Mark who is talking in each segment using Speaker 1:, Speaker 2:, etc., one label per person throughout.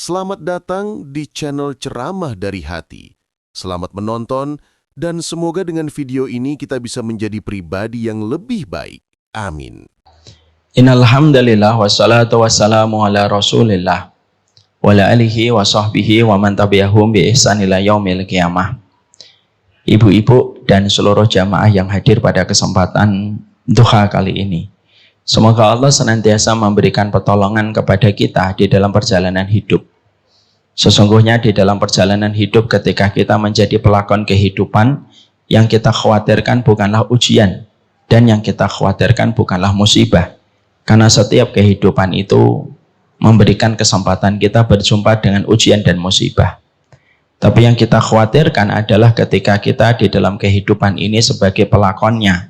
Speaker 1: Selamat datang di channel Ceramah dari Hati. Selamat menonton dan semoga dengan video ini kita bisa menjadi pribadi yang lebih baik. Amin.
Speaker 2: Innal hamdalillah wassalatu wassalamu ala Rasulillah wa ala alihi wa sahbihi wa man tabi'ahum bi ihsan ila yaumil qiyamah. Ibu-ibu dan seluruh jamaah yang hadir pada kesempatan duha kali ini, semoga Allah senantiasa memberikan pertolongan kepada kita di dalam perjalanan hidup. Sesungguhnya di dalam perjalanan hidup ketika kita menjadi pelakon kehidupan, yang kita khawatirkan bukanlah ujian dan yang kita khawatirkan bukanlah musibah. Karena setiap kehidupan itu memberikan kesempatan kita berjumpa dengan ujian dan musibah. Tapi yang kita khawatirkan adalah ketika kita di dalam kehidupan ini sebagai pelakonnya,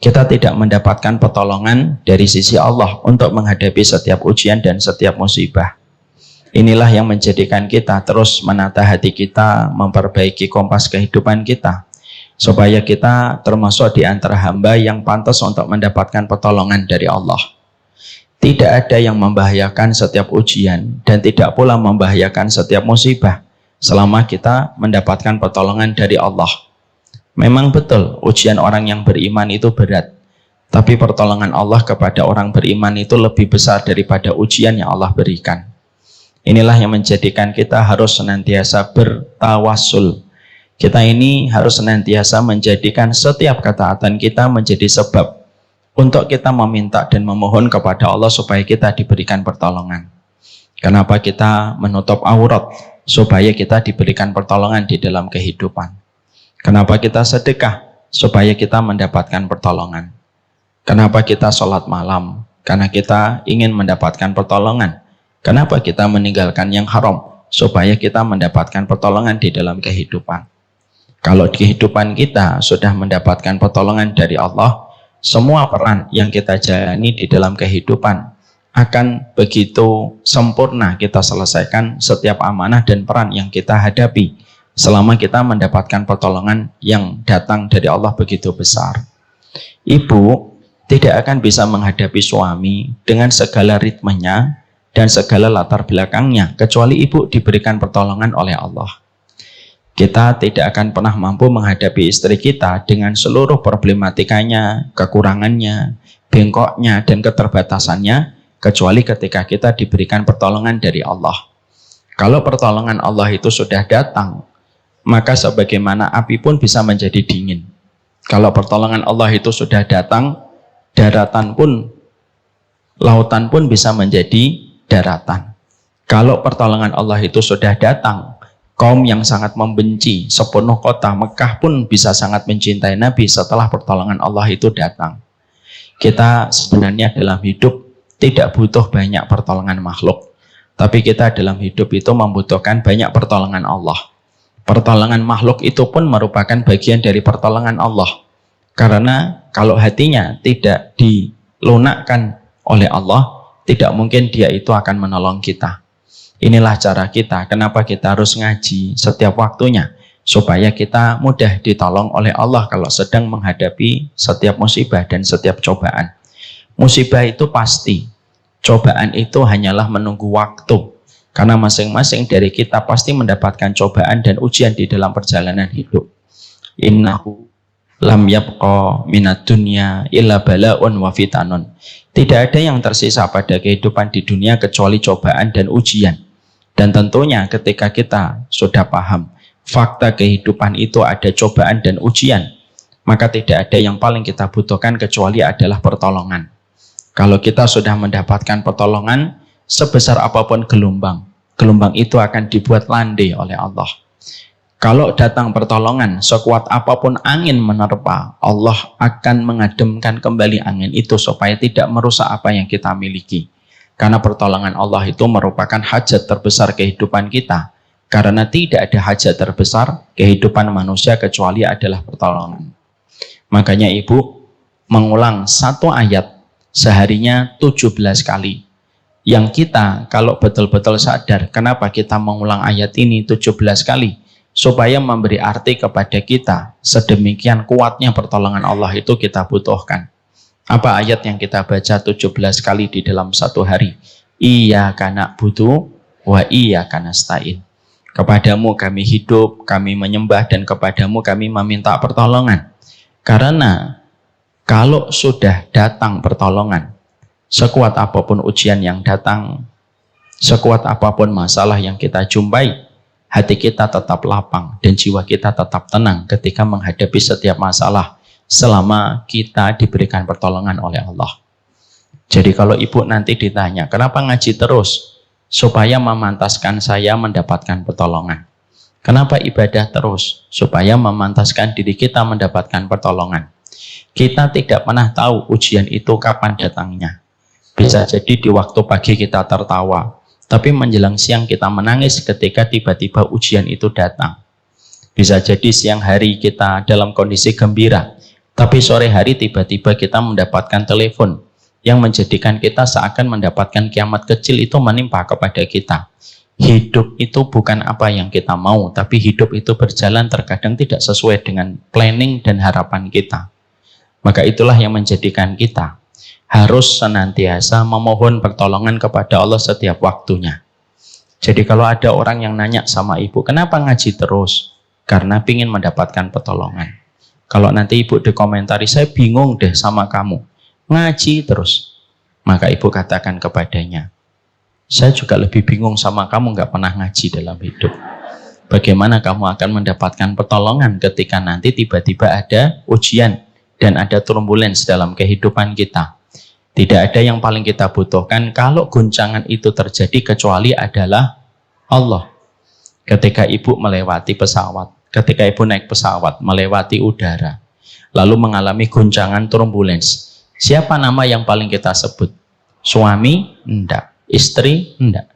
Speaker 2: kita tidak mendapatkan pertolongan dari sisi Allah untuk menghadapi setiap ujian dan setiap musibah. Inilah yang menjadikan kita terus menata hati kita, memperbaiki kompas kehidupan kita, supaya kita termasuk di antara hamba yang pantas untuk mendapatkan pertolongan dari Allah. Tidak ada yang membahayakan setiap ujian dan tidak pula membahayakan setiap musibah selama kita mendapatkan pertolongan dari Allah. Memang betul ujian orang yang beriman itu berat, tapi pertolongan Allah kepada orang beriman itu lebih besar daripada ujian yang Allah berikan. Inilah yang menjadikan kita harus senantiasa bertawassul. Kita ini harus senantiasa menjadikan setiap ketaatan kita menjadi sebab untuk kita meminta dan memohon kepada Allah supaya kita diberikan pertolongan. Kenapa kita menutup aurat? Supaya kita diberikan pertolongan di dalam kehidupan. Kenapa kita sedekah? Supaya kita mendapatkan pertolongan. Kenapa kita sholat malam? Karena kita ingin mendapatkan pertolongan. Kenapa kita meninggalkan yang haram? Supaya kita mendapatkan pertolongan di dalam kehidupan. Kalau kehidupan kita sudah mendapatkan pertolongan dari Allah, semua peran yang kita jalani di dalam kehidupan akan begitu sempurna kita selesaikan setiap amanah dan peran yang kita hadapi selama kita mendapatkan pertolongan yang datang dari Allah begitu besar. Ibu tidak akan bisa menghadapi suami dengan segala ritmenya dan segala latar belakangnya kecuali ibu diberikan pertolongan oleh Allah. Kita tidak akan pernah mampu menghadapi istri kita dengan seluruh problematikanya, kekurangannya, bengkoknya, dan keterbatasannya kecuali ketika kita diberikan pertolongan dari Allah. Kalau pertolongan Allah itu sudah datang, maka sebagaimana api pun bisa menjadi dingin. Kalau pertolongan Allah itu sudah datang, daratan pun, lautan pun bisa menjadi daratan. Kalau pertolongan Allah itu sudah datang, kaum yang sangat membenci sepenuh kota Mekah pun bisa sangat mencintai Nabi setelah pertolongan Allah itu datang. Kita sebenarnya dalam hidup tidak butuh banyak pertolongan makhluk, tapi kita dalam hidup itu membutuhkan banyak pertolongan Allah. Pertolongan makhluk itu pun merupakan bagian dari pertolongan Allah. Karena kalau hatinya tidak dilunakkan oleh Allah, tidak mungkin dia itu akan menolong kita. Inilah cara kita, kenapa kita harus ngaji setiap waktunya, supaya kita mudah ditolong oleh Allah kalau sedang menghadapi setiap musibah dan setiap cobaan. Musibah itu pasti, cobaan itu hanyalah menunggu waktu. Karena masing-masing dari kita pasti mendapatkan cobaan dan ujian di dalam perjalanan hidup. Innahu lam yabqa minad dunya illa bala'un wa fitanun. Tidak ada yang tersisa pada kehidupan di dunia kecuali cobaan dan ujian. Dan tentunya ketika kita sudah paham fakta kehidupan itu ada cobaan dan ujian, maka tidak ada yang paling kita butuhkan kecuali adalah pertolongan. Kalau kita sudah mendapatkan pertolongan, sebesar apapun gelombang itu akan dibuat landai oleh Allah. Kalau datang pertolongan, sekuat apapun angin menerpa, Allah akan mengademkan kembali angin itu supaya tidak merusak apa yang kita miliki. Karena pertolongan Allah itu merupakan hajat terbesar kehidupan kita. Karena tidak ada hajat terbesar kehidupan manusia kecuali adalah pertolongan. Makanya ibu mengulang satu ayat seharinya 17 kali. Yang kita kalau betul-betul sadar kenapa kita mengulang ayat ini 17 kali, supaya memberi arti kepada kita sedemikian kuatnya pertolongan Allah itu kita butuhkan. Apa ayat yang kita baca 17 kali di dalam satu hari? Iyyaka na'budu wa iyyaka nasta'in. Kepadamu kami hidup, kami menyembah, dan kepadamu kami meminta pertolongan. Karena kalau sudah datang pertolongan, sekuat apapun ujian yang datang, sekuat apapun masalah yang kita jumpai, hati kita tetap lapang dan jiwa kita tetap tenang ketika menghadapi setiap masalah selama kita diberikan pertolongan oleh Allah. Jadi kalau ibu nanti ditanya, kenapa ngaji terus? Supaya memantaskan saya mendapatkan pertolongan. Kenapa ibadah terus? Supaya memantaskan diri kita mendapatkan pertolongan. Kita tidak pernah tahu ujian itu kapan datangnya. Bisa jadi di waktu pagi kita tertawa, tapi menjelang siang kita menangis ketika tiba-tiba ujian itu datang. Bisa jadi siang hari kita dalam kondisi gembira, tapi sore hari tiba-tiba kita mendapatkan telepon yang menjadikan kita seakan mendapatkan kiamat kecil itu menimpa kepada kita. Hidup itu bukan apa yang kita mau, tapi hidup itu berjalan terkadang tidak sesuai dengan planning dan harapan kita. Maka itulah yang menjadikan kita harus senantiasa memohon pertolongan kepada Allah setiap waktunya. Jadi kalau ada orang yang nanya sama ibu, kenapa ngaji terus? Karena ingin mendapatkan pertolongan. Kalau nanti ibu dikomentari, saya bingung deh sama kamu, ngaji terus. Maka ibu katakan kepadanya, saya juga lebih bingung sama kamu nggak pernah ngaji dalam hidup. Bagaimana kamu akan mendapatkan pertolongan ketika nanti tiba-tiba ada ujian dan ada turbulence dalam kehidupan kita. Tidak ada yang paling kita butuhkan kalau guncangan itu terjadi kecuali adalah Allah. Ketika ibu melewati pesawat, ketika ibu naik pesawat melewati udara, lalu mengalami guncangan turbulence, siapa nama yang paling kita sebut? Suami? Enggak. Istri? Enggak.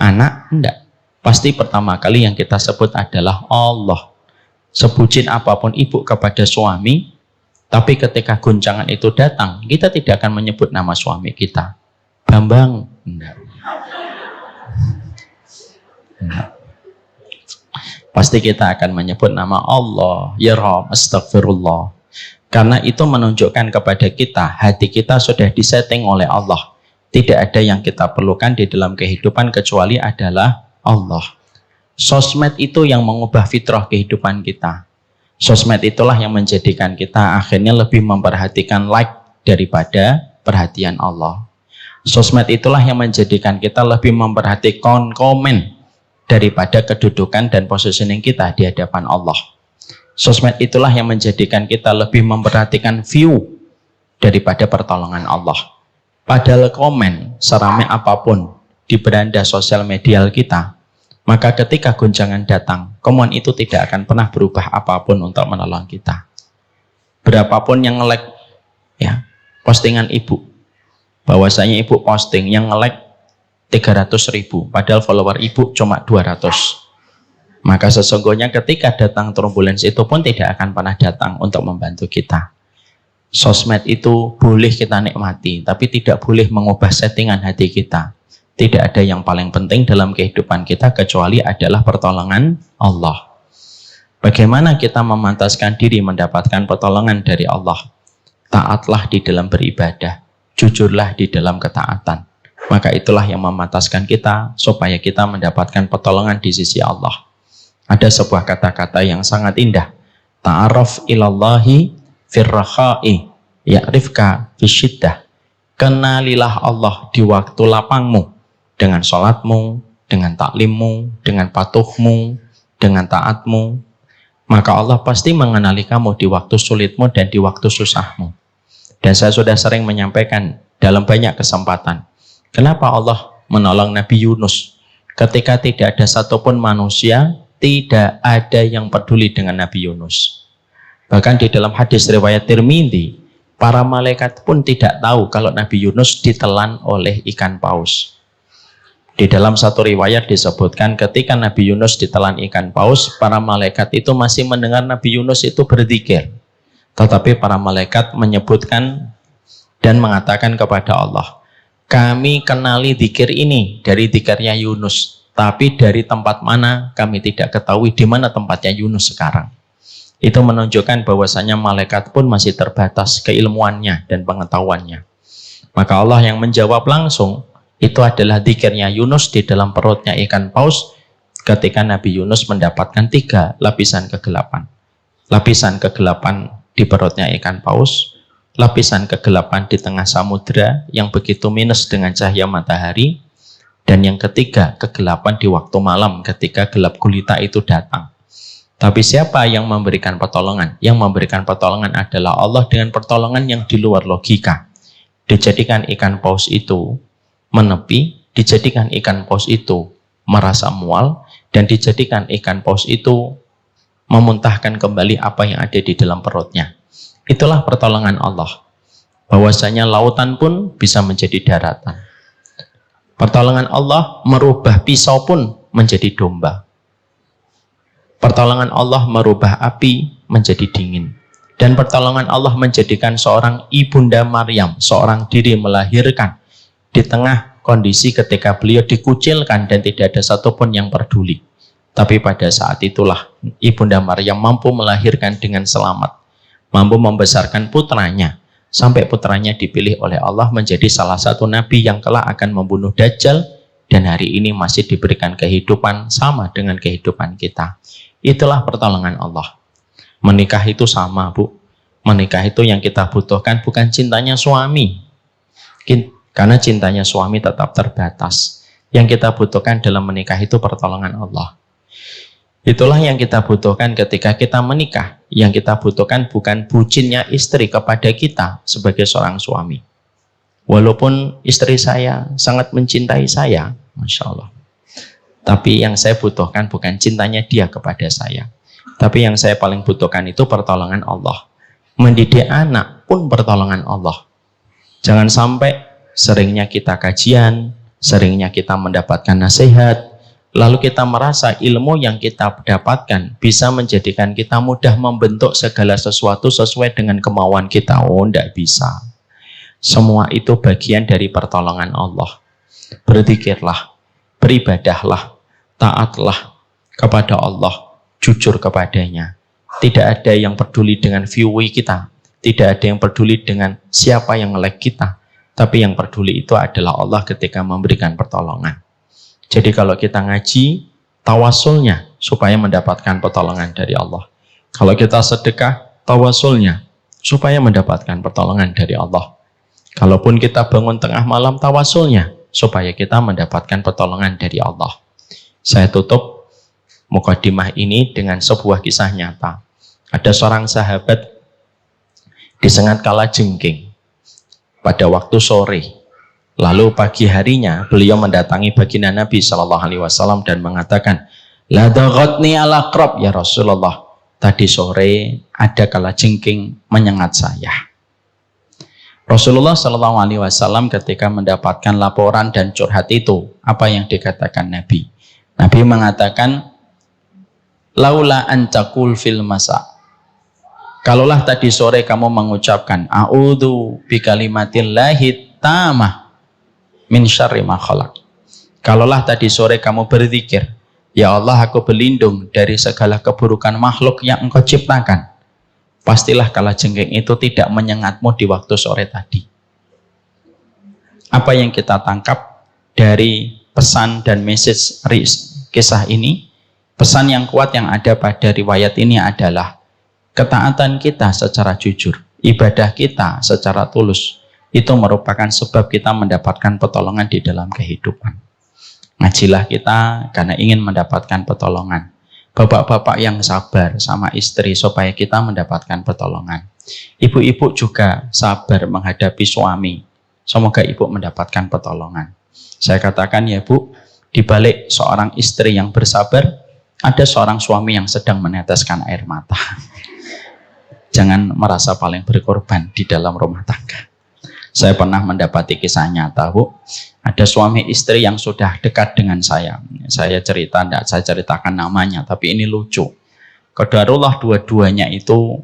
Speaker 2: Anak? Enggak. Pasti pertama kali yang kita sebut adalah Allah. Sebutin apapun ibu kepada suami, tapi ketika guncangan itu datang, kita tidak akan menyebut nama suami kita. Bambang? Enggak. Enggak. Pasti kita akan menyebut nama Allah. Ya Rabb, astagfirullah. Karena itu menunjukkan kepada kita, hati kita sudah disetting oleh Allah. Tidak ada yang kita perlukan di dalam kehidupan kecuali adalah Allah. Sosmed itu yang mengubah fitrah kehidupan kita. Sosmed itulah yang menjadikan kita akhirnya lebih memperhatikan like daripada perhatian Allah. Sosmed itulah yang menjadikan kita lebih memperhatikan komen daripada kedudukan dan positioning kita di hadapan Allah. Sosmed itulah yang menjadikan kita lebih memperhatikan view daripada pertolongan Allah. Padahal komen seramai apapun di beranda sosial media kita, maka ketika guncangan datang, komen itu tidak akan pernah berubah apapun untuk menolong kita. Berapapun yang nge-like ya, postingan ibu, bahwasanya ibu posting yang nge-like 300.000, padahal follower ibu cuma 200. Maka sesungguhnya ketika datang turbulence itu pun tidak akan pernah datang untuk membantu kita. Sosmed itu boleh kita nikmati, tapi tidak boleh mengubah settingan hati kita. Tidak ada yang paling penting dalam kehidupan kita kecuali adalah pertolongan Allah. Bagaimana kita memantaskan diri mendapatkan pertolongan dari Allah? Taatlah di dalam beribadah, jujurlah di dalam ketaatan. Maka itulah yang memantaskan kita supaya kita mendapatkan pertolongan di sisi Allah. Ada sebuah kata-kata yang sangat indah. Ta'aruf ilallahi firrakhai ya'rifka fisyiddah. Kenalilah Allah di waktu lapangmu, dengan sholatmu, dengan taklimmu, dengan patuhmu, dengan taatmu. Maka Allah pasti mengenali kamu di waktu sulitmu dan di waktu susahmu. Dan saya sudah sering menyampaikan dalam banyak kesempatan, kenapa Allah menolong Nabi Yunus ketika tidak ada satupun manusia, tidak ada yang peduli dengan Nabi Yunus. Bahkan di dalam hadis riwayat Tirmidzi, para malaikat pun tidak tahu kalau Nabi Yunus ditelan oleh ikan paus. Di dalam satu riwayat disebutkan ketika Nabi Yunus ditelan ikan paus, para malaikat itu masih mendengar Nabi Yunus itu berzikir. Tetapi para malaikat menyebutkan dan mengatakan kepada Allah, kami kenali zikir ini dari zikirnya Yunus, tapi dari tempat mana kami tidak ketahui di mana tempatnya Yunus sekarang. Itu menunjukkan bahwasanya malaikat pun masih terbatas keilmuannya dan pengetahuannya. Maka Allah yang menjawab langsung, Itu adalah zikirnya Yunus di dalam perutnya ikan paus ketika Nabi Yunus mendapatkan 3 lapisan kegelapan. Lapisan kegelapan di perutnya ikan paus, lapisan kegelapan di tengah samudra yang begitu minus dengan cahaya matahari, dan yang ketiga, kegelapan di waktu malam ketika gelap gulita itu datang. Tapi siapa yang memberikan pertolongan? Yang memberikan pertolongan adalah Allah dengan pertolongan yang di luar logika. Dijadikan ikan paus itu menepi, dijadikan ikan paus itu merasa mual, dan dijadikan ikan paus itu memuntahkan kembali apa yang ada di dalam perutnya. Itulah pertolongan Allah. Bahwasanya lautan pun bisa menjadi daratan. Pertolongan Allah merubah pisau pun menjadi domba. Pertolongan Allah merubah api menjadi dingin. Dan pertolongan Allah menjadikan seorang ibunda Maryam, seorang diri melahirkan di tengah kondisi ketika beliau dikucilkan dan tidak ada satupun yang peduli. Tapi pada saat itulah ibunda Maryam mampu melahirkan dengan selamat, mampu membesarkan putranya, sampai putranya dipilih oleh Allah menjadi salah satu nabi yang kelak akan membunuh Dajjal, dan hari ini masih diberikan kehidupan sama dengan kehidupan kita. Itulah pertolongan Allah. Menikah itu sama, Bu. Menikah itu yang kita butuhkan bukan cintanya suami, karena cintanya suami tetap terbatas. Yang kita butuhkan dalam menikah itu pertolongan Allah. Itulah yang kita butuhkan ketika kita menikah. Yang kita butuhkan bukan bucinnya istri kepada kita sebagai seorang suami. Walaupun istri saya sangat mencintai saya, Masya Allah. Tapi yang saya butuhkan bukan cintanya dia kepada saya. Tapi yang saya paling butuhkan itu pertolongan Allah. Mendidik anak pun pertolongan Allah. Jangan sampai seringnya kita kajian, seringnya kita mendapatkan nasihat, lalu kita merasa ilmu yang kita dapatkan bisa menjadikan kita mudah membentuk segala sesuatu sesuai dengan kemauan kita. Oh, tidak bisa. Semua itu bagian dari pertolongan Allah. Berzikirlah, beribadahlah, taatlah kepada Allah, jujur kepadanya. Tidak ada yang peduli dengan view kita. Tidak ada yang peduli dengan siapa yang nge-like kita. Tapi yang peduli itu adalah Allah ketika memberikan pertolongan. Jadi kalau kita ngaji, tawasulnya supaya mendapatkan pertolongan dari Allah. Kalau kita sedekah, tawasulnya supaya mendapatkan pertolongan dari Allah. Kalaupun kita bangun tengah malam, tawasulnya supaya kita mendapatkan pertolongan dari Allah. Saya tutup mukadimah ini dengan sebuah kisah nyata. Ada seorang sahabat disengat kalajengking pada waktu sore. Lalu pagi harinya beliau mendatangi baginda Nabi SAW dan mengatakan, la daghatni ala aqrab ya Rasulullah. Tadi sore ada kalajengking menyengat saya. Rasulullah SAW ketika mendapatkan laporan dan curhat itu, apa yang dikatakan Nabi? Nabi mengatakan, laula an taqul fil masa. Kalaulah tadi sore kamu mengucapkan, a'udzu bikalimatillahi tamah min syarri ma khalaq. Kalaulah tadi sore kamu berzikir, ya Allah aku berlindung dari segala keburukan makhluk yang engkau ciptakan, pastilah kalajengking itu tidak menyengatmu di waktu sore tadi. Apa yang kita tangkap dari pesan dan message kisah ini? Pesan yang kuat yang ada pada riwayat ini adalah ketaatan kita secara jujur, ibadah kita secara tulus, itu merupakan sebab kita mendapatkan pertolongan di dalam kehidupan. Ngajilah kita karena ingin mendapatkan pertolongan. Bapak-bapak yang sabar sama istri supaya kita mendapatkan pertolongan. Ibu-ibu juga sabar menghadapi suami. Semoga ibu mendapatkan pertolongan. Saya katakan ya Bu, di balik seorang istri yang bersabar, ada seorang suami yang sedang meneteskan air mata. Jangan merasa paling berkorban di dalam rumah tangga. Saya pernah mendapati kisah nyata, Bu. Ada suami istri yang sudah dekat dengan saya. Saya ceritakan namanya, tapi ini lucu. Qadarullah dua-duanya itu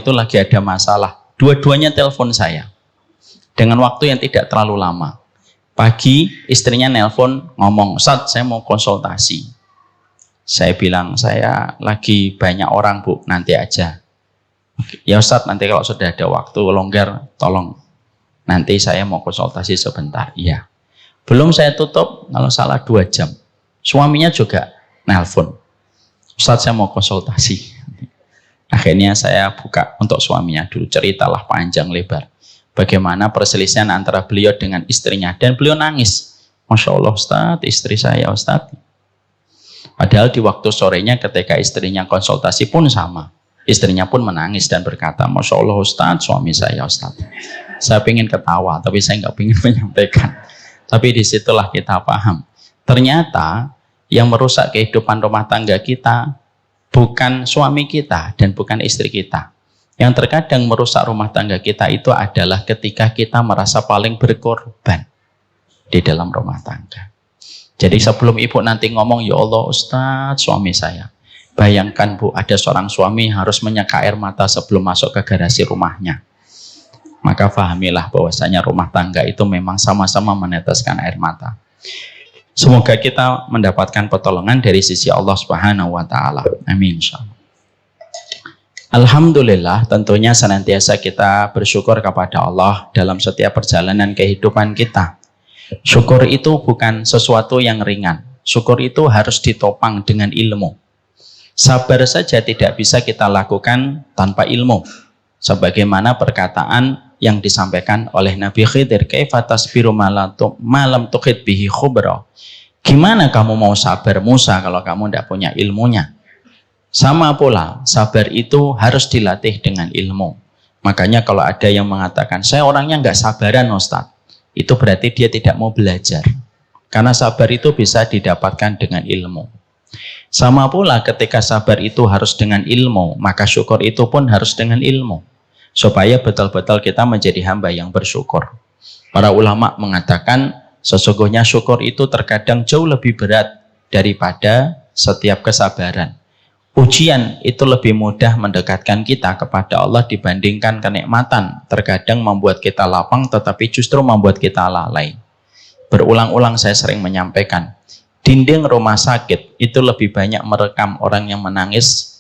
Speaker 2: lagi ada masalah. Dua-duanya telepon saya. Dengan waktu yang tidak terlalu lama. Pagi istrinya nelpon ngomong, Ustaz saya mau konsultasi. Saya bilang, saya lagi banyak orang Bu, nanti aja. Ya Ustaz, nanti kalau sudah ada waktu longgar, tolong. Nanti saya mau konsultasi sebentar. Iya. Belum saya tutup, kalau salah 2 jam. Suaminya juga nelpon. Ustadz, saya mau konsultasi. Akhirnya saya buka untuk suaminya dulu. Ceritalah panjang lebar. Bagaimana perselisihan antara beliau dengan istrinya. Dan beliau nangis. Masya Allah Ustadz, istri saya Ustadz. Padahal di waktu sorenya ketika istrinya konsultasi pun sama. Istrinya pun menangis dan berkata, Masya Allah Ustadz, suami saya Ustadz. Saya ingin ketawa, tapi saya nggak ingin menyampaikan. Tapi disitulah kita paham. Ternyata yang merusak kehidupan rumah tangga kita bukan suami kita dan bukan istri kita. Yang terkadang merusak rumah tangga kita itu adalah ketika kita merasa paling berkorban di dalam rumah tangga. Jadi sebelum ibu nanti ngomong, ya Allah Ustadz, suami saya. Bayangkan Bu, ada seorang suami harus menyeka air mata sebelum masuk ke garasi rumahnya. Maka fahamilah bahwasanya rumah tangga itu memang sama-sama meneteskan air mata. Semoga kita mendapatkan pertolongan dari sisi Allah Subhanahu wa taala. Amin insyaallah. Alhamdulillah, tentunya senantiasa kita bersyukur kepada Allah dalam setiap perjalanan kehidupan kita. Syukur itu bukan sesuatu yang ringan. Syukur itu harus ditopang dengan ilmu. Sabar saja tidak bisa kita lakukan tanpa ilmu. Sebagaimana perkataan yang disampaikan oleh Nabi Khidir, kaifa tasbiru malam tuhit bihi khubra. Gimana kamu mau sabar Musa kalau kamu tidak punya ilmunya? Sama pula, sabar itu harus dilatih dengan ilmu. Makanya kalau ada yang mengatakan, saya orangnya nggak sabaran Ustadz, itu berarti dia tidak mau belajar. Karena sabar itu bisa didapatkan dengan ilmu. Sama pula ketika sabar itu harus dengan ilmu, maka syukur itu pun harus dengan ilmu. Supaya betul-betul kita menjadi hamba yang bersyukur. Para ulama mengatakan sesungguhnya syukur itu terkadang jauh lebih berat daripada setiap kesabaran. Ujian itu lebih mudah mendekatkan kita kepada Allah dibandingkan kenikmatan. Terkadang membuat kita lapang tetapi justru membuat kita lalai. Berulang-ulang saya sering menyampaikan, dinding rumah sakit itu lebih banyak merekam orang yang menangis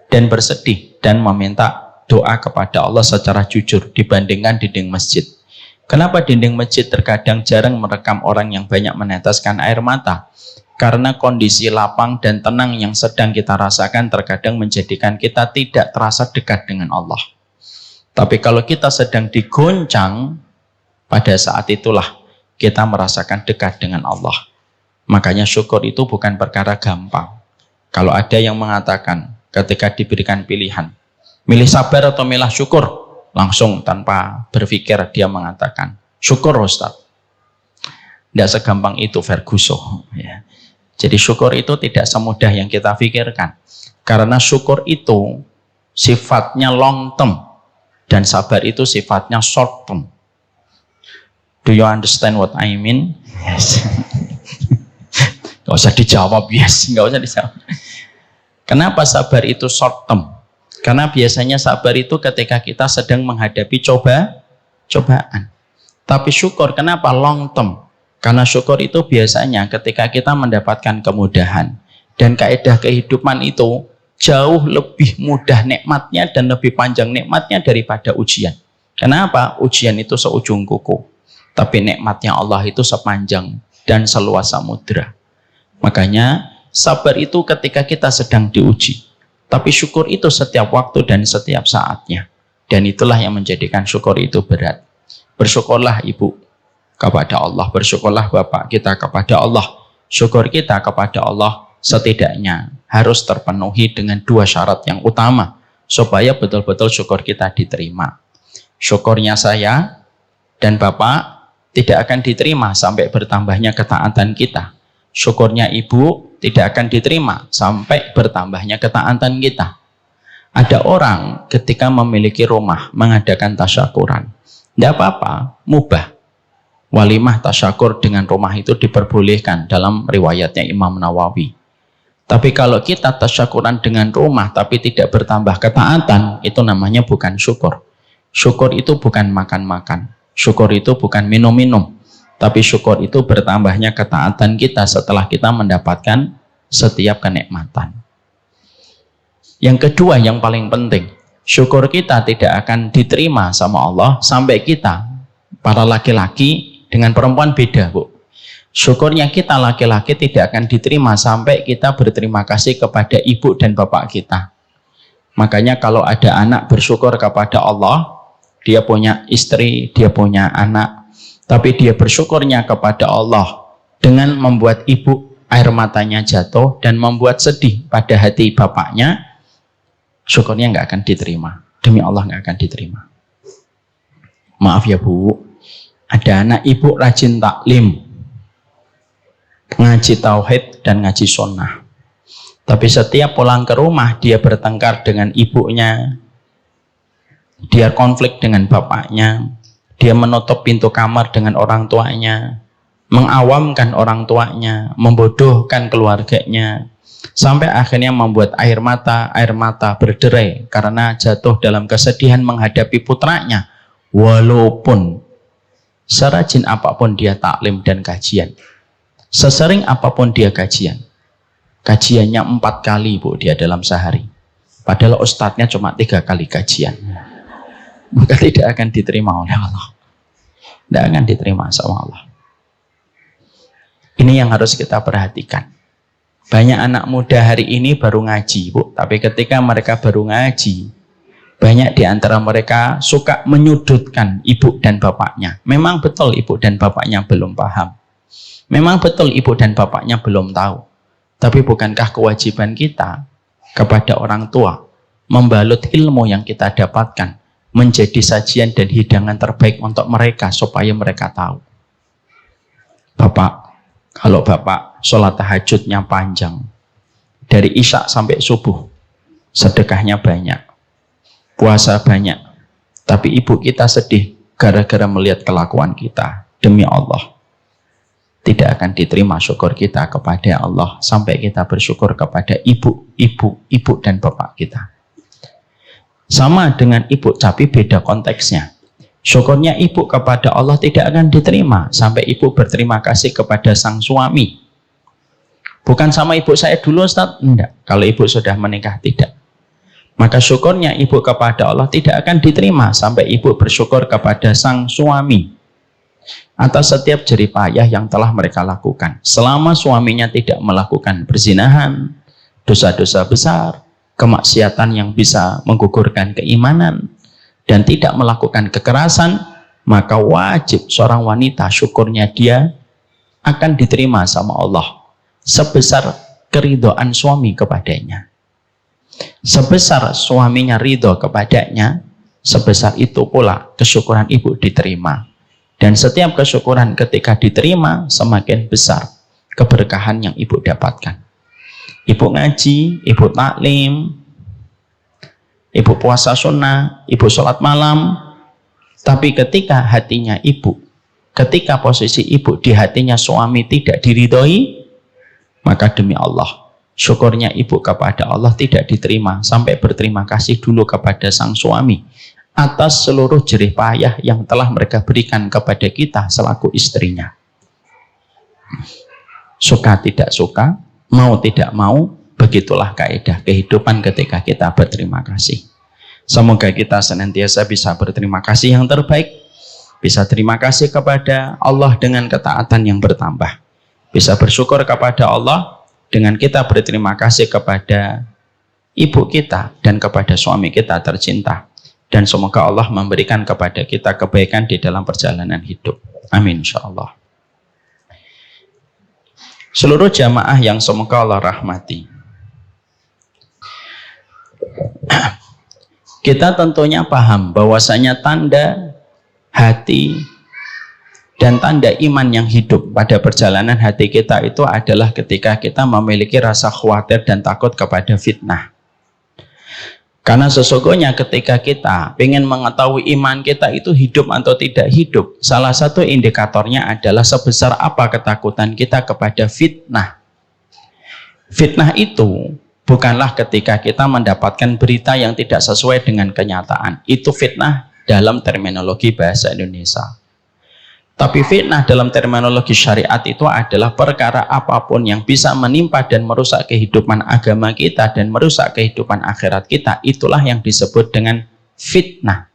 Speaker 2: dan bersedih dan meminta doa kepada Allah secara jujur dibandingkan dinding masjid. Kenapa dinding masjid terkadang jarang merekam orang yang banyak meneteskan air mata? Karena kondisi lapang dan tenang yang sedang kita rasakan terkadang menjadikan kita tidak terasa dekat dengan Allah. Tapi kalau kita sedang digoncang, pada saat itulah kita merasakan dekat dengan Allah. Makanya syukur itu bukan perkara gampang. Kalau ada yang mengatakan ketika diberikan pilihan, milih sabar atau milih syukur, langsung tanpa berpikir dia mengatakan, syukur Ustaz. Tidak segampang itu Ferguson. Ya. Jadi syukur itu tidak semudah yang kita pikirkan. Karena syukur itu sifatnya long term. Dan sabar itu sifatnya short term. Do you understand what I mean? Yes. Gak usah dijawab, yes. Gak usah dijawab. Kenapa sabar itu short term? Karena biasanya sabar itu ketika kita sedang menghadapi cobaan. Tapi syukur kenapa long term? Karena syukur itu biasanya ketika kita mendapatkan kemudahan. Dan kaidah kehidupan itu jauh lebih mudah nikmatnya dan lebih panjang nikmatnya daripada ujian. Kenapa? Ujian itu seujung kuku. Tapi nikmatnya Allah itu sepanjang dan seluas samudra. Makanya sabar itu ketika kita sedang diuji. Tapi syukur itu setiap waktu dan setiap saatnya. Dan itulah yang menjadikan syukur itu berat. Bersyukurlah ibu kepada Allah. Bersyukurlah bapak kita kepada Allah. Syukur kita kepada Allah setidaknya harus terpenuhi dengan 2 syarat yang utama. Supaya betul-betul syukur kita diterima. Syukurnya saya dan bapak tidak akan diterima sampai bertambahnya ketaatan kita. Syukurnya ibu tidak akan diterima sampai bertambahnya ketaatan kita. Ada orang ketika memiliki rumah mengadakan tasyakuran. Tidak apa-apa, mubah. Walimah tasyakur dengan rumah itu diperbolehkan dalam riwayatnya Imam Nawawi. Tapi kalau kita tasyakuran dengan rumah tapi tidak bertambah ketaatan, itu namanya bukan syukur. Syukur itu bukan makan-makan. Syukur itu bukan minum-minum. Tapi syukur itu bertambahnya ketaatan kita setelah kita mendapatkan setiap kenikmatan. Yang kedua yang paling penting, syukur kita tidak akan diterima sama Allah sampai kita, para laki-laki, Dengan perempuan beda, Bu. Syukurnya kita laki-laki tidak akan diterima sampai kita berterima kasih kepada ibu dan bapak kita. Makanya kalau ada anak bersyukur kepada Allah, dia punya istri, dia punya anak, tapi dia bersyukurnya kepada Allah dengan membuat ibu air matanya jatuh dan membuat sedih pada hati bapaknya, syukurnya nggak akan diterima. Demi Allah nggak akan diterima. Maaf ya Bu, ada anak ibu rajin taklim, ngaji tauhid dan ngaji sunnah. Tapi setiap pulang ke rumah dia bertengkar dengan ibunya, dia konflik dengan bapaknya, dia menutup pintu kamar dengan orang tuanya, mengawamkan orang tuanya, membodohkan keluarganya, sampai akhirnya membuat air mata berderai karena jatuh dalam kesedihan menghadapi putranya, walaupun serajin apapun dia taklim dan kajian, sesering apapun dia kajian. Kajiannya 4 kali Bu dia dalam sehari, padahal ustadznya cuma 3 kali kajian, maka tidak akan diterima oleh Allah, tidak akan diterima sama Allah. Ini yang harus kita perhatikan. Banyak anak muda hari ini baru ngaji Bu, tapi ketika mereka baru ngaji, banyak di antara mereka suka menyudutkan ibu dan bapaknya. Memang betul ibu dan bapaknya belum paham, memang betul ibu dan bapaknya belum tahu. Tapi bukankah kewajiban kita kepada orang tua membalut ilmu yang kita dapatkan menjadi sajian dan hidangan terbaik untuk mereka supaya mereka tahu. Bapak, kalau Bapak sholat tahajudnya panjang, dari isya sampai subuh, sedekahnya banyak, puasa banyak, tapi ibu kita sedih gara-gara melihat kelakuan kita, demi Allah, tidak akan diterima syukur kita kepada Allah sampai kita bersyukur kepada ibu dan bapak kita. Sama dengan ibu, tapi beda konteksnya. Syukurnya ibu kepada Allah tidak akan diterima sampai ibu berterima kasih kepada sang suami. Bukan sama ibu saya dulu Ustaz, enggak. Kalau ibu sudah menikah, tidak. Maka syukurnya ibu kepada Allah tidak akan diterima sampai ibu bersyukur kepada sang suami atas setiap jerih payah yang telah mereka lakukan. Selama suaminya tidak melakukan perzinahan, dosa-dosa besar, kemaksiatan yang bisa menggugurkan keimanan, dan tidak melakukan kekerasan, maka wajib seorang wanita syukurnya dia akan diterima sama Allah sebesar keridhaan suami kepadanya. Sebesar suaminya ridho kepadanya, sebesar itu pula kesyukuran ibu diterima. Dan setiap kesyukuran ketika diterima, semakin besar keberkahan yang ibu dapatkan. Ibu ngaji, ibu taklim, ibu puasa sunnah, ibu sholat malam. Tapi ketika hatinya ibu, ketika posisi ibu di hatinya suami tidak diridhoi, maka demi Allah, syukurnya ibu kepada Allah tidak diterima sampai berterima kasih dulu kepada sang suami atas seluruh jerih payah yang telah mereka berikan kepada kita selaku istrinya. Suka tidak suka, mau tidak mau, begitulah kaidah kehidupan ketika kita berterima kasih. Semoga kita senantiasa bisa berterima kasih yang terbaik, bisa terima kasih kepada Allah dengan ketaatan yang bertambah, bisa bersyukur kepada Allah dengan kita berterima kasih kepada ibu kita dan kepada suami kita tercinta. Dan semoga Allah memberikan kepada kita kebaikan di dalam perjalanan hidup. Amin insyaallah. Seluruh jamaah yang semoga Allah rahmati, kita tentunya paham bahwasanya tanda hati dan tanda iman yang hidup pada perjalanan hati kita itu adalah ketika kita memiliki rasa khawatir dan takut kepada fitnah. Karena sesungguhnya ketika kita ingin mengetahui iman kita itu hidup atau tidak hidup, salah satu indikatornya adalah sebesar apa ketakutan kita kepada fitnah. Fitnah itu bukanlah ketika kita mendapatkan berita yang tidak sesuai dengan kenyataan. Itu fitnah dalam terminologi bahasa Indonesia. Tapi fitnah dalam terminologi syariat itu adalah perkara apapun yang bisa menimpa dan merusak kehidupan agama kita dan merusak kehidupan akhirat kita. Itulah yang disebut dengan fitnah.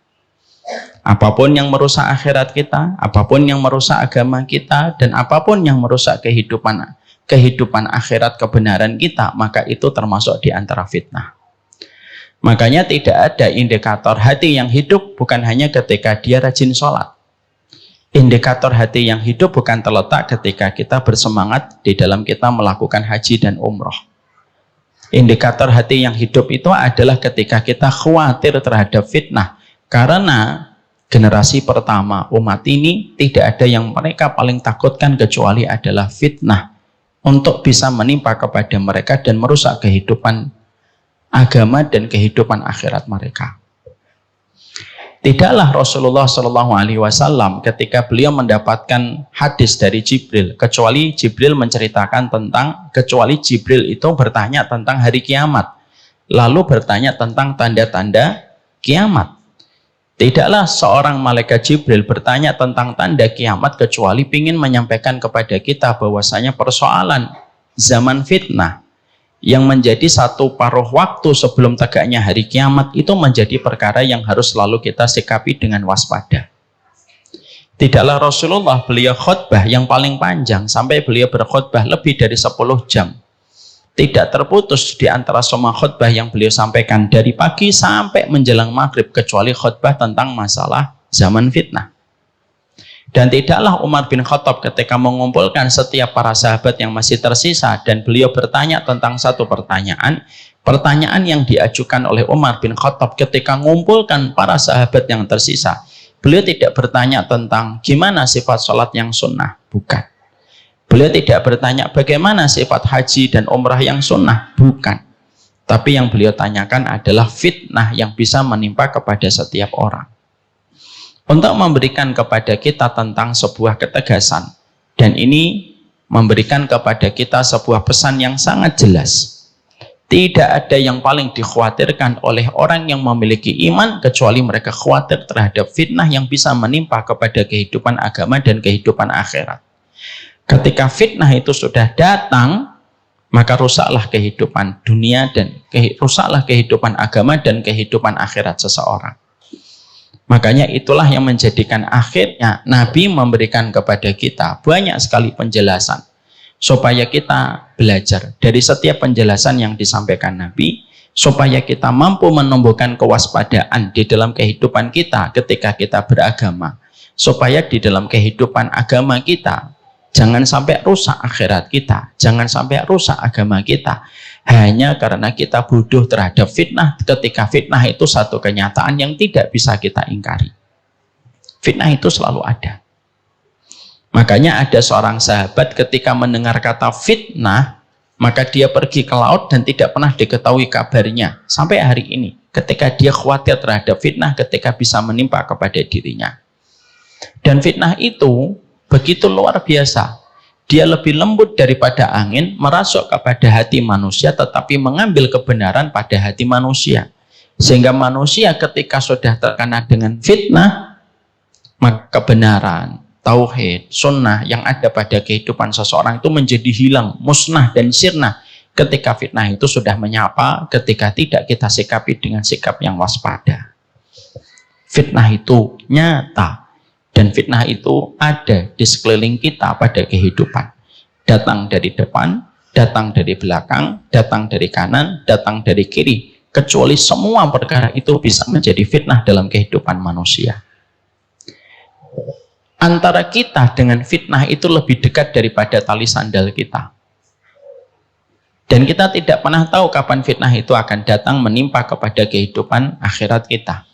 Speaker 2: Apapun yang merusak akhirat kita, apapun yang merusak agama kita, dan apapun yang merusak kehidupan akhirat kebenaran kita, maka itu termasuk di antara fitnah. Makanya tidak ada indikator hati yang hidup bukan hanya ketika dia rajin sholat. Indikator hati yang hidup bukan terletak ketika kita bersemangat di dalam kita melakukan haji dan umroh. Indikator hati yang hidup itu adalah ketika kita khawatir terhadap fitnah. Karena generasi pertama umat ini tidak ada yang mereka paling takutkan kecuali adalah fitnah untuk bisa menimpa kepada mereka dan merusak kehidupan agama dan kehidupan akhirat mereka. Tidaklah Rasulullah SAW ketika beliau mendapatkan hadis dari Jibril, kecuali Jibril itu bertanya tentang hari kiamat, lalu bertanya tentang tanda-tanda kiamat. Tidaklah seorang malaikat Jibril bertanya tentang tanda kiamat kecuali ingin menyampaikan kepada kita bahwasanya persoalan zaman fitnah yang menjadi satu paruh waktu sebelum tegaknya hari kiamat itu menjadi perkara yang harus selalu kita sikapi dengan waspada. Tidaklah Rasulullah beliau khutbah yang paling panjang sampai beliau berkhutbah lebih dari 10 jam. Tidak terputus di antara semua khutbah yang beliau sampaikan dari pagi sampai menjelang maghrib kecuali khutbah tentang masalah zaman fitnah. Dan tidaklah Umar bin Khattab ketika mengumpulkan setiap para sahabat yang masih tersisa dan beliau bertanya tentang satu pertanyaan yang diajukan oleh Umar bin Khattab ketika mengumpulkan para sahabat yang tersisa. Beliau tidak bertanya tentang gimana sifat sholat yang sunnah, bukan. Beliau tidak bertanya bagaimana sifat haji dan umrah yang sunnah, bukan. Tapi yang beliau tanyakan adalah fitnah yang bisa menimpa kepada setiap orang. Untuk memberikan kepada kita tentang sebuah ketegasan. Dan ini memberikan kepada kita sebuah pesan yang sangat jelas. Tidak ada yang paling dikhawatirkan oleh orang yang memiliki iman kecuali mereka khawatir terhadap fitnah yang bisa menimpa kepada kehidupan agama dan kehidupan akhirat. Ketika fitnah itu sudah datang, maka rusaklah kehidupan dunia dan rusaklah kehidupan agama dan kehidupan akhirat seseorang. Makanya itulah yang menjadikan akhirnya Nabi memberikan kepada kita banyak sekali penjelasan supaya kita belajar dari setiap penjelasan yang disampaikan Nabi, supaya kita mampu menumbuhkan kewaspadaan di dalam kehidupan kita ketika kita beragama, supaya di dalam kehidupan agama kita jangan sampai rusak akhirat kita, jangan sampai rusak agama kita hanya karena kita bodoh terhadap fitnah, ketika fitnah itu satu kenyataan yang tidak bisa kita ingkari. Fitnah itu selalu ada. Makanya ada seorang sahabat ketika mendengar kata fitnah, maka dia pergi ke laut dan tidak pernah diketahui kabarnya sampai hari ini, ketika dia khawatir terhadap fitnah ketika bisa menimpa kepada dirinya. Dan fitnah itu begitu luar biasa. Dia lebih lembut daripada angin, merasuk kepada hati manusia, tetapi mengambil kebenaran pada hati manusia. Sehingga manusia ketika sudah terkena dengan fitnah, maka kebenaran, tauhid, sunnah yang ada pada kehidupan seseorang itu menjadi hilang, musnah dan sirna. Ketika fitnah itu sudah menyapa, ketika tidak kita sikapi dengan sikap yang waspada. Fitnah itu nyata. Dan fitnah itu ada di sekeliling kita pada kehidupan. Datang dari depan, datang dari belakang, datang dari kanan, datang dari kiri. Kecuali semua perkara itu bisa menjadi fitnah dalam kehidupan manusia. Antara kita dengan fitnah itu lebih dekat daripada tali sandal kita. Dan kita tidak pernah tahu kapan fitnah itu akan datang menimpa kepada kehidupan akhirat kita.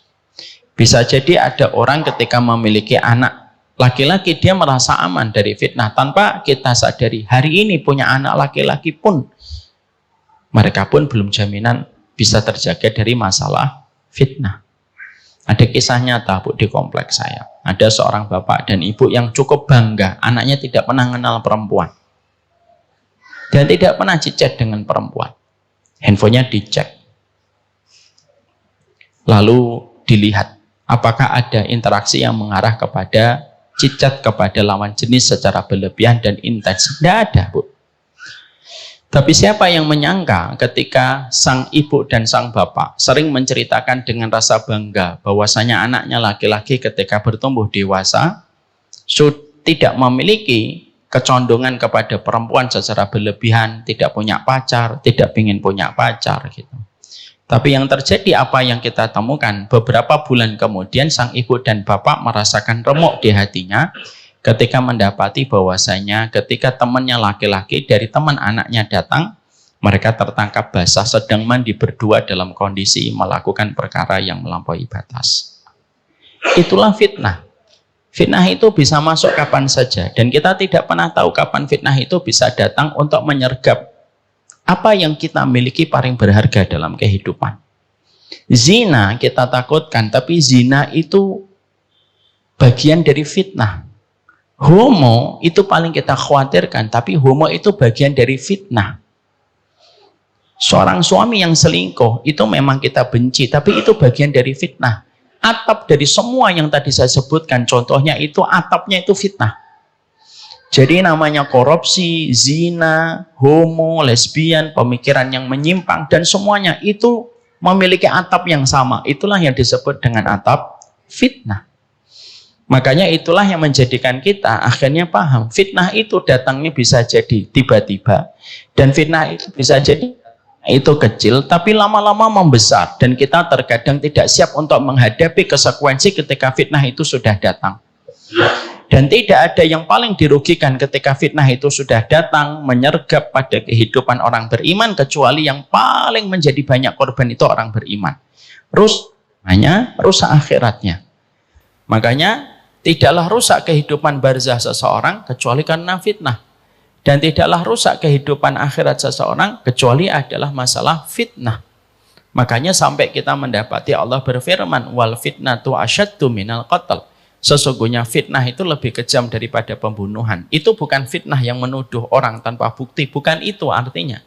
Speaker 2: Bisa jadi ada orang ketika memiliki anak laki-laki, dia merasa aman dari fitnah tanpa kita sadari. Hari ini punya anak laki-laki pun, mereka pun belum jaminan bisa terjaga dari masalah fitnah. Ada kisah nyata, Bu, di kompleks saya. Ada seorang bapak dan ibu yang cukup bangga, anaknya tidak pernah mengenal perempuan. Dan tidak pernah chat dengan perempuan. Handphonenya dicek. Lalu dilihat apakah ada interaksi yang mengarah kepada cicat kepada lawan jenis secara berlebihan dan intens. Tidak ada, Bu. Tapi siapa yang menyangka ketika sang ibu dan sang bapak sering menceritakan dengan rasa bangga bahwasanya anaknya laki-laki ketika bertumbuh dewasa tidak memiliki kecondongan kepada perempuan secara berlebihan, tidak punya pacar, tidak ingin punya pacar gitu. Tapi yang terjadi apa yang kita temukan, beberapa bulan kemudian sang ibu dan bapak merasakan remuk di hatinya ketika mendapati bahwasanya ketika temannya laki-laki dari teman anaknya datang, mereka tertangkap basah sedang mandi berdua dalam kondisi melakukan perkara yang melampaui batas. Itulah fitnah. Fitnah itu bisa masuk kapan saja dan kita tidak pernah tahu kapan fitnah itu bisa datang untuk menyergap apa yang kita miliki paling berharga dalam kehidupan. Zina kita takutkan, tapi zina itu bagian dari fitnah. Homo itu paling kita khawatirkan, tapi homo itu bagian dari fitnah. Seorang suami yang selingkuh itu memang kita benci, tapi itu bagian dari fitnah. Atap dari semua yang tadi saya sebutkan, contohnya itu atapnya itu fitnah. Jadi namanya korupsi, zina, homo, lesbian, pemikiran yang menyimpang, dan semuanya itu memiliki atap yang sama. Itulah yang disebut dengan atap fitnah. Makanya itulah yang menjadikan kita akhirnya paham. Fitnah itu datangnya bisa jadi tiba-tiba. Dan fitnah itu bisa jadi itu kecil, tapi lama-lama membesar. Dan kita terkadang tidak siap untuk menghadapi konsekuensi ketika fitnah itu sudah datang. Dan tidak ada yang paling dirugikan ketika fitnah itu sudah datang, menyergap pada kehidupan orang beriman, kecuali yang paling menjadi banyak korban itu orang beriman. Rusak akhiratnya. Makanya tidaklah rusak kehidupan barzah seseorang kecuali karena fitnah. Dan tidaklah rusak kehidupan akhirat seseorang kecuali adalah masalah fitnah. Makanya sampai kita mendapati Allah berfirman, wal fitnatu asyaddu minal qatl. Sesungguhnya fitnah itu lebih kejam daripada pembunuhan. Itu bukan fitnah yang menuduh orang tanpa bukti, bukan itu artinya.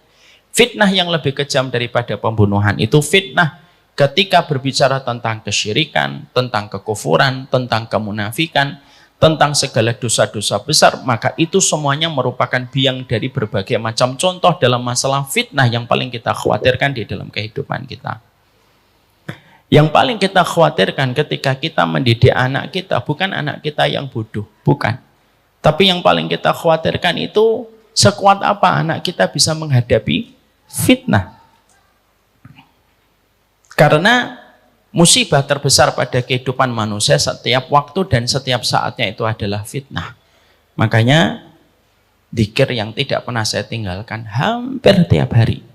Speaker 2: Fitnah yang lebih kejam daripada pembunuhan itu fitnah ketika berbicara tentang kesyirikan, tentang kekufuran, tentang kemunafikan, tentang segala dosa-dosa besar, maka itu semuanya merupakan biang dari berbagai macam contoh dalam masalah fitnah yang paling kita khawatirkan di dalam kehidupan kita. Yang paling kita khawatirkan ketika kita mendidik anak kita, bukan anak kita yang bodoh, bukan. Tapi yang paling kita khawatirkan itu sekuat apa anak kita bisa menghadapi fitnah. Karena musibah terbesar pada kehidupan manusia setiap waktu dan setiap saatnya itu adalah fitnah. Makanya zikir yang tidak pernah saya tinggalkan hampir tiap hari.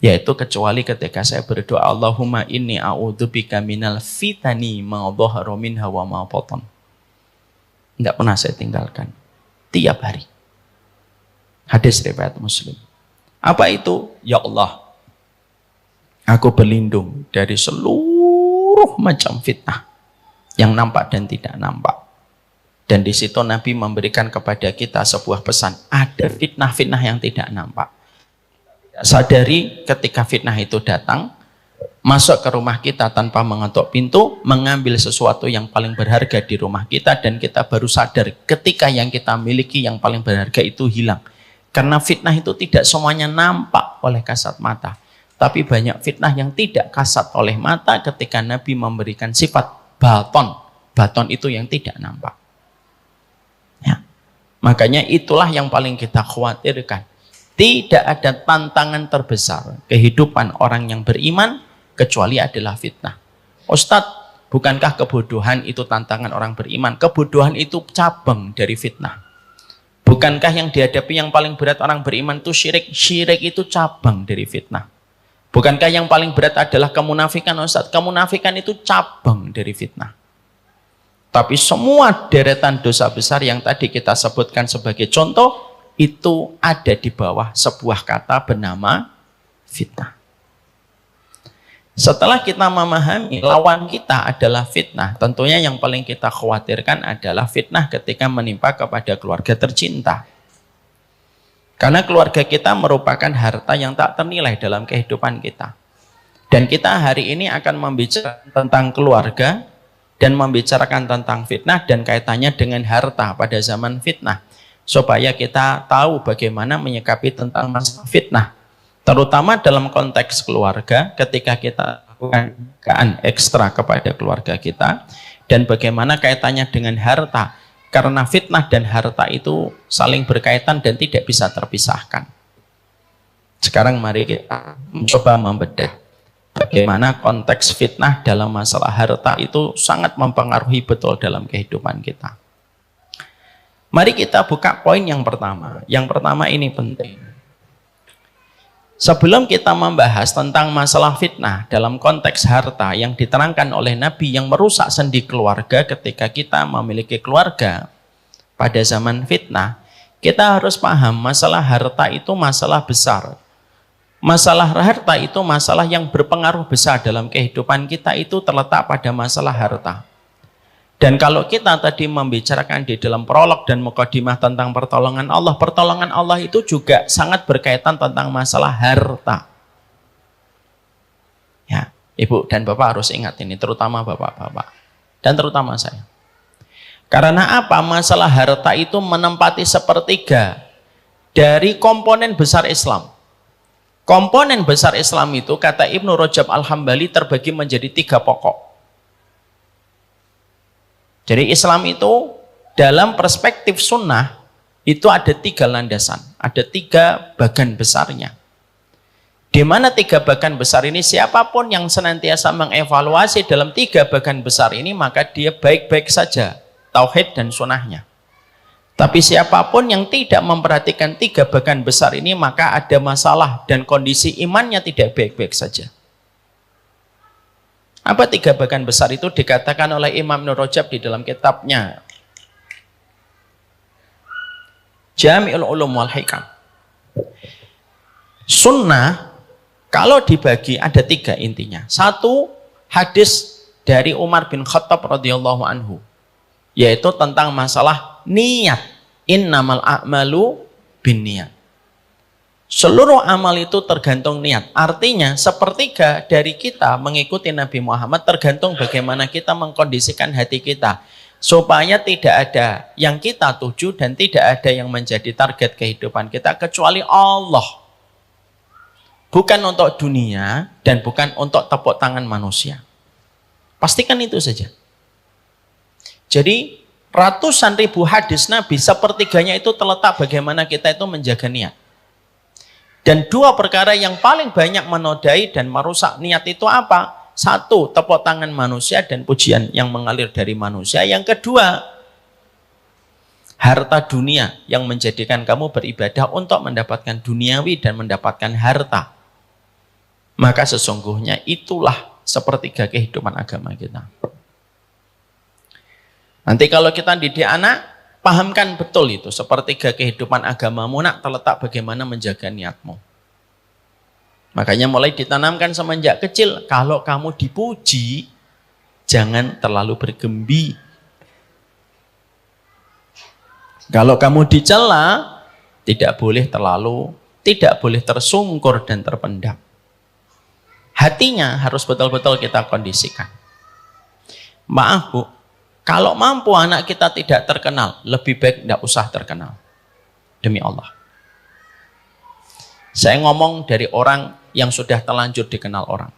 Speaker 2: Yaitu kecuali ketika saya berdoa, Allahumma inni a'udzubika minal fitani ma dhahara minha wa ma batan. Tidak pernah saya tinggalkan. Tiap hari. Hadis riwayat Muslim. Apa itu? Ya Allah, aku berlindung dari seluruh macam fitnah yang nampak dan tidak nampak. Dan di situ Nabi memberikan kepada kita sebuah pesan. Ada fitnah-fitnah yang tidak nampak. Sadari ketika fitnah itu datang, masuk ke rumah kita tanpa mengetuk pintu, mengambil sesuatu yang paling berharga di rumah kita, dan kita baru sadar ketika yang kita miliki yang paling berharga itu hilang. Karena fitnah itu tidak semuanya nampak oleh kasat mata. Tapi banyak fitnah yang tidak kasat oleh mata ketika Nabi memberikan sifat baton. Baton itu yang tidak nampak. Ya. Makanya itulah yang paling kita khawatirkan. Tidak ada tantangan terbesar kehidupan orang yang beriman kecuali adalah fitnah. Ustadz, bukankah kebodohan itu tantangan orang beriman? Kebodohan itu cabang dari fitnah. Bukankah yang dihadapi yang paling berat orang beriman itu syirik? Syirik itu cabang dari fitnah. Bukankah yang paling berat adalah kemunafikan, Ustaz? Kemunafikan itu cabang dari fitnah. Tapi semua deretan dosa besar yang tadi kita sebutkan sebagai contoh, itu ada di bawah sebuah kata bernama fitnah. Setelah kita memahami lawan kita adalah fitnah, tentunya yang paling kita khawatirkan adalah fitnah ketika menimpa kepada keluarga tercinta. Karena keluarga kita merupakan harta yang tak ternilai dalam kehidupan kita. Dan kita hari ini akan membicarakan tentang keluarga dan membicarakan tentang fitnah dan kaitannya dengan harta pada zaman fitnah. supaya kita tahu bagaimana menyikapi tentang masalah fitnah, terutama dalam konteks keluarga ketika kita lakukan keadaan ekstra kepada keluarga kita, dan bagaimana kaitannya dengan harta, karena fitnah dan harta itu saling berkaitan dan tidak bisa terpisahkan. Sekarang mari kita mencoba membedah bagaimana konteks fitnah dalam masalah harta itu sangat mempengaruhi betul dalam kehidupan kita. Mari kita buka poin yang pertama. Yang pertama ini penting. Sebelum kita membahas tentang masalah fitnah dalam konteks harta yang diterangkan oleh Nabi yang merusak sendi keluarga ketika kita memiliki keluarga pada zaman fitnah, kita harus paham masalah harta itu masalah besar. Masalah harta itu masalah yang berpengaruh besar dalam kehidupan kita, itu terletak pada masalah harta. Dan kalau kita tadi membicarakan di dalam prolog dan mukadimah tentang pertolongan Allah itu juga sangat berkaitan tentang masalah harta. Ya, Ibu dan Bapak harus ingat ini, terutama Bapak-bapak dan terutama saya. Karena apa? Masalah harta itu menempati sepertiga dari komponen besar Islam. Komponen besar Islam itu, kata Ibnu Rajab Al-Hambali, terbagi menjadi 3 pokok. Jadi Islam itu dalam perspektif sunnah itu ada 3 landasan, ada 3 bagan besarnya. Di mana 3 bagan besar ini, siapapun yang senantiasa mengevaluasi dalam 3 bagan besar ini, maka dia baik-baik saja tauhid dan sunnahnya. Tapi siapapun yang tidak memperhatikan 3 bagan besar ini, maka ada masalah dan kondisi imannya tidak baik-baik saja. Apa 3 bagan besar itu? Dikatakan oleh Imam Ibnu Rajab di dalam kitabnya Jami'ul Ulum wal Hikam. Sunnah kalau dibagi ada 3 intinya. 1, hadis dari Umar bin Khattab radhiyallahu anhu, yaitu tentang masalah niat. Innamal a'malu binniyat. Seluruh amal itu tergantung niat. Artinya sepertiga dari kita mengikuti Nabi Muhammad tergantung bagaimana kita mengkondisikan hati kita, supaya tidak ada yang kita tuju dan tidak ada yang menjadi target kehidupan kita kecuali Allah. Bukan untuk dunia dan bukan untuk tepuk tangan manusia. Pastikan itu saja. Jadi ratusan ribu hadis Nabi, sepertiganya itu terletak bagaimana kita itu menjaga niat. Dan 2 perkara yang paling banyak menodai dan merusak niat itu apa? 1, tepuk tangan manusia dan pujian yang mengalir dari manusia. Yang kedua, harta dunia yang menjadikan kamu beribadah untuk mendapatkan duniawi dan mendapatkan harta. Maka sesungguhnya itulah sepertiga kehidupan agama kita. Nanti kalau kita didik anak, pahamkan betul itu, sepertiga kehidupan agamamu nak terletak bagaimana menjaga niatmu. Makanya mulai ditanamkan semenjak kecil, kalau kamu dipuji, jangan terlalu bergembi. Kalau kamu dicela, tidak boleh tersungkur dan terpendam. Hatinya harus betul-betul kita kondisikan. Maaf Bu, kalau mampu anak kita tidak terkenal, lebih baik tidak usah terkenal. Demi Allah. Saya ngomong dari orang yang sudah terlanjur dikenal orang.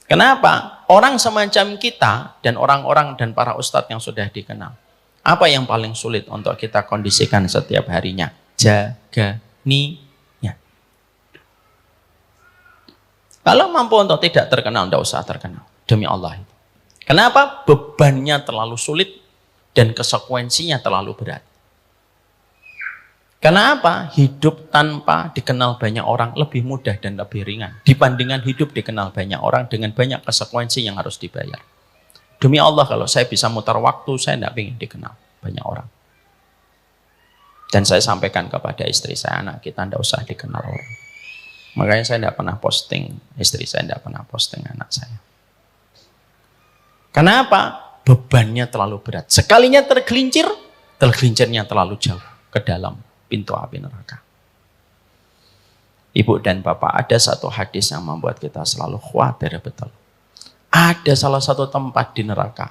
Speaker 2: Kenapa? Orang semacam kita dan orang-orang dan para ustadz yang sudah dikenal, apa yang paling sulit untuk kita kondisikan setiap harinya? Jaga niat. Kalau mampu untuk tidak terkenal, tidak usah terkenal. Demi Allah. Kenapa? Bebannya terlalu sulit dan konsekuensinya terlalu berat. Kenapa? Hidup tanpa dikenal banyak orang lebih mudah dan lebih ringan dibandingkan hidup dikenal banyak orang dengan banyak konsekuensi yang harus dibayar. Demi Allah, kalau saya bisa mutar waktu, saya tidak ingin dikenal banyak orang. Dan saya sampaikan kepada istri saya, anak kita tidak usah dikenal orang. Makanya saya tidak pernah posting, istri saya tidak pernah posting anak saya. Kenapa? Bebannya terlalu berat. Sekalinya tergelincirnya terlalu jauh ke dalam pintu api neraka. Ibu dan Bapak, ada satu hadis yang membuat kita selalu khawatir betul. Ada salah satu tempat di neraka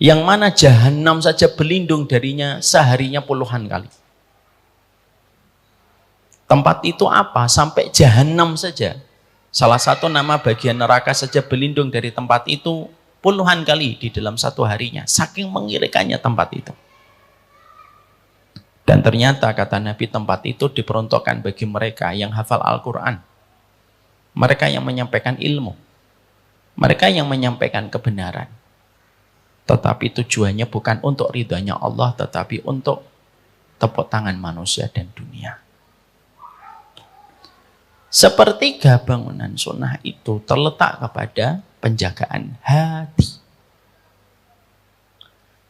Speaker 2: yang mana jahanam saja berlindung darinya seharinya puluhan kali. Tempat itu apa? Sampai jahanam saja. Salah satu nama bagian neraka saja berlindung dari tempat itu puluhan kali di dalam satu harinya. Saking mengerikannya tempat itu. Dan ternyata kata Nabi, tempat itu diperuntukkan bagi mereka yang hafal Al-Quran. Mereka yang menyampaikan ilmu. Mereka yang menyampaikan kebenaran. Tetapi tujuannya bukan untuk ridhonya Allah, tetapi untuk tepuk tangan manusia dan dunia. Sepertiga bangunan sunnah itu terletak kepada penjagaan hati.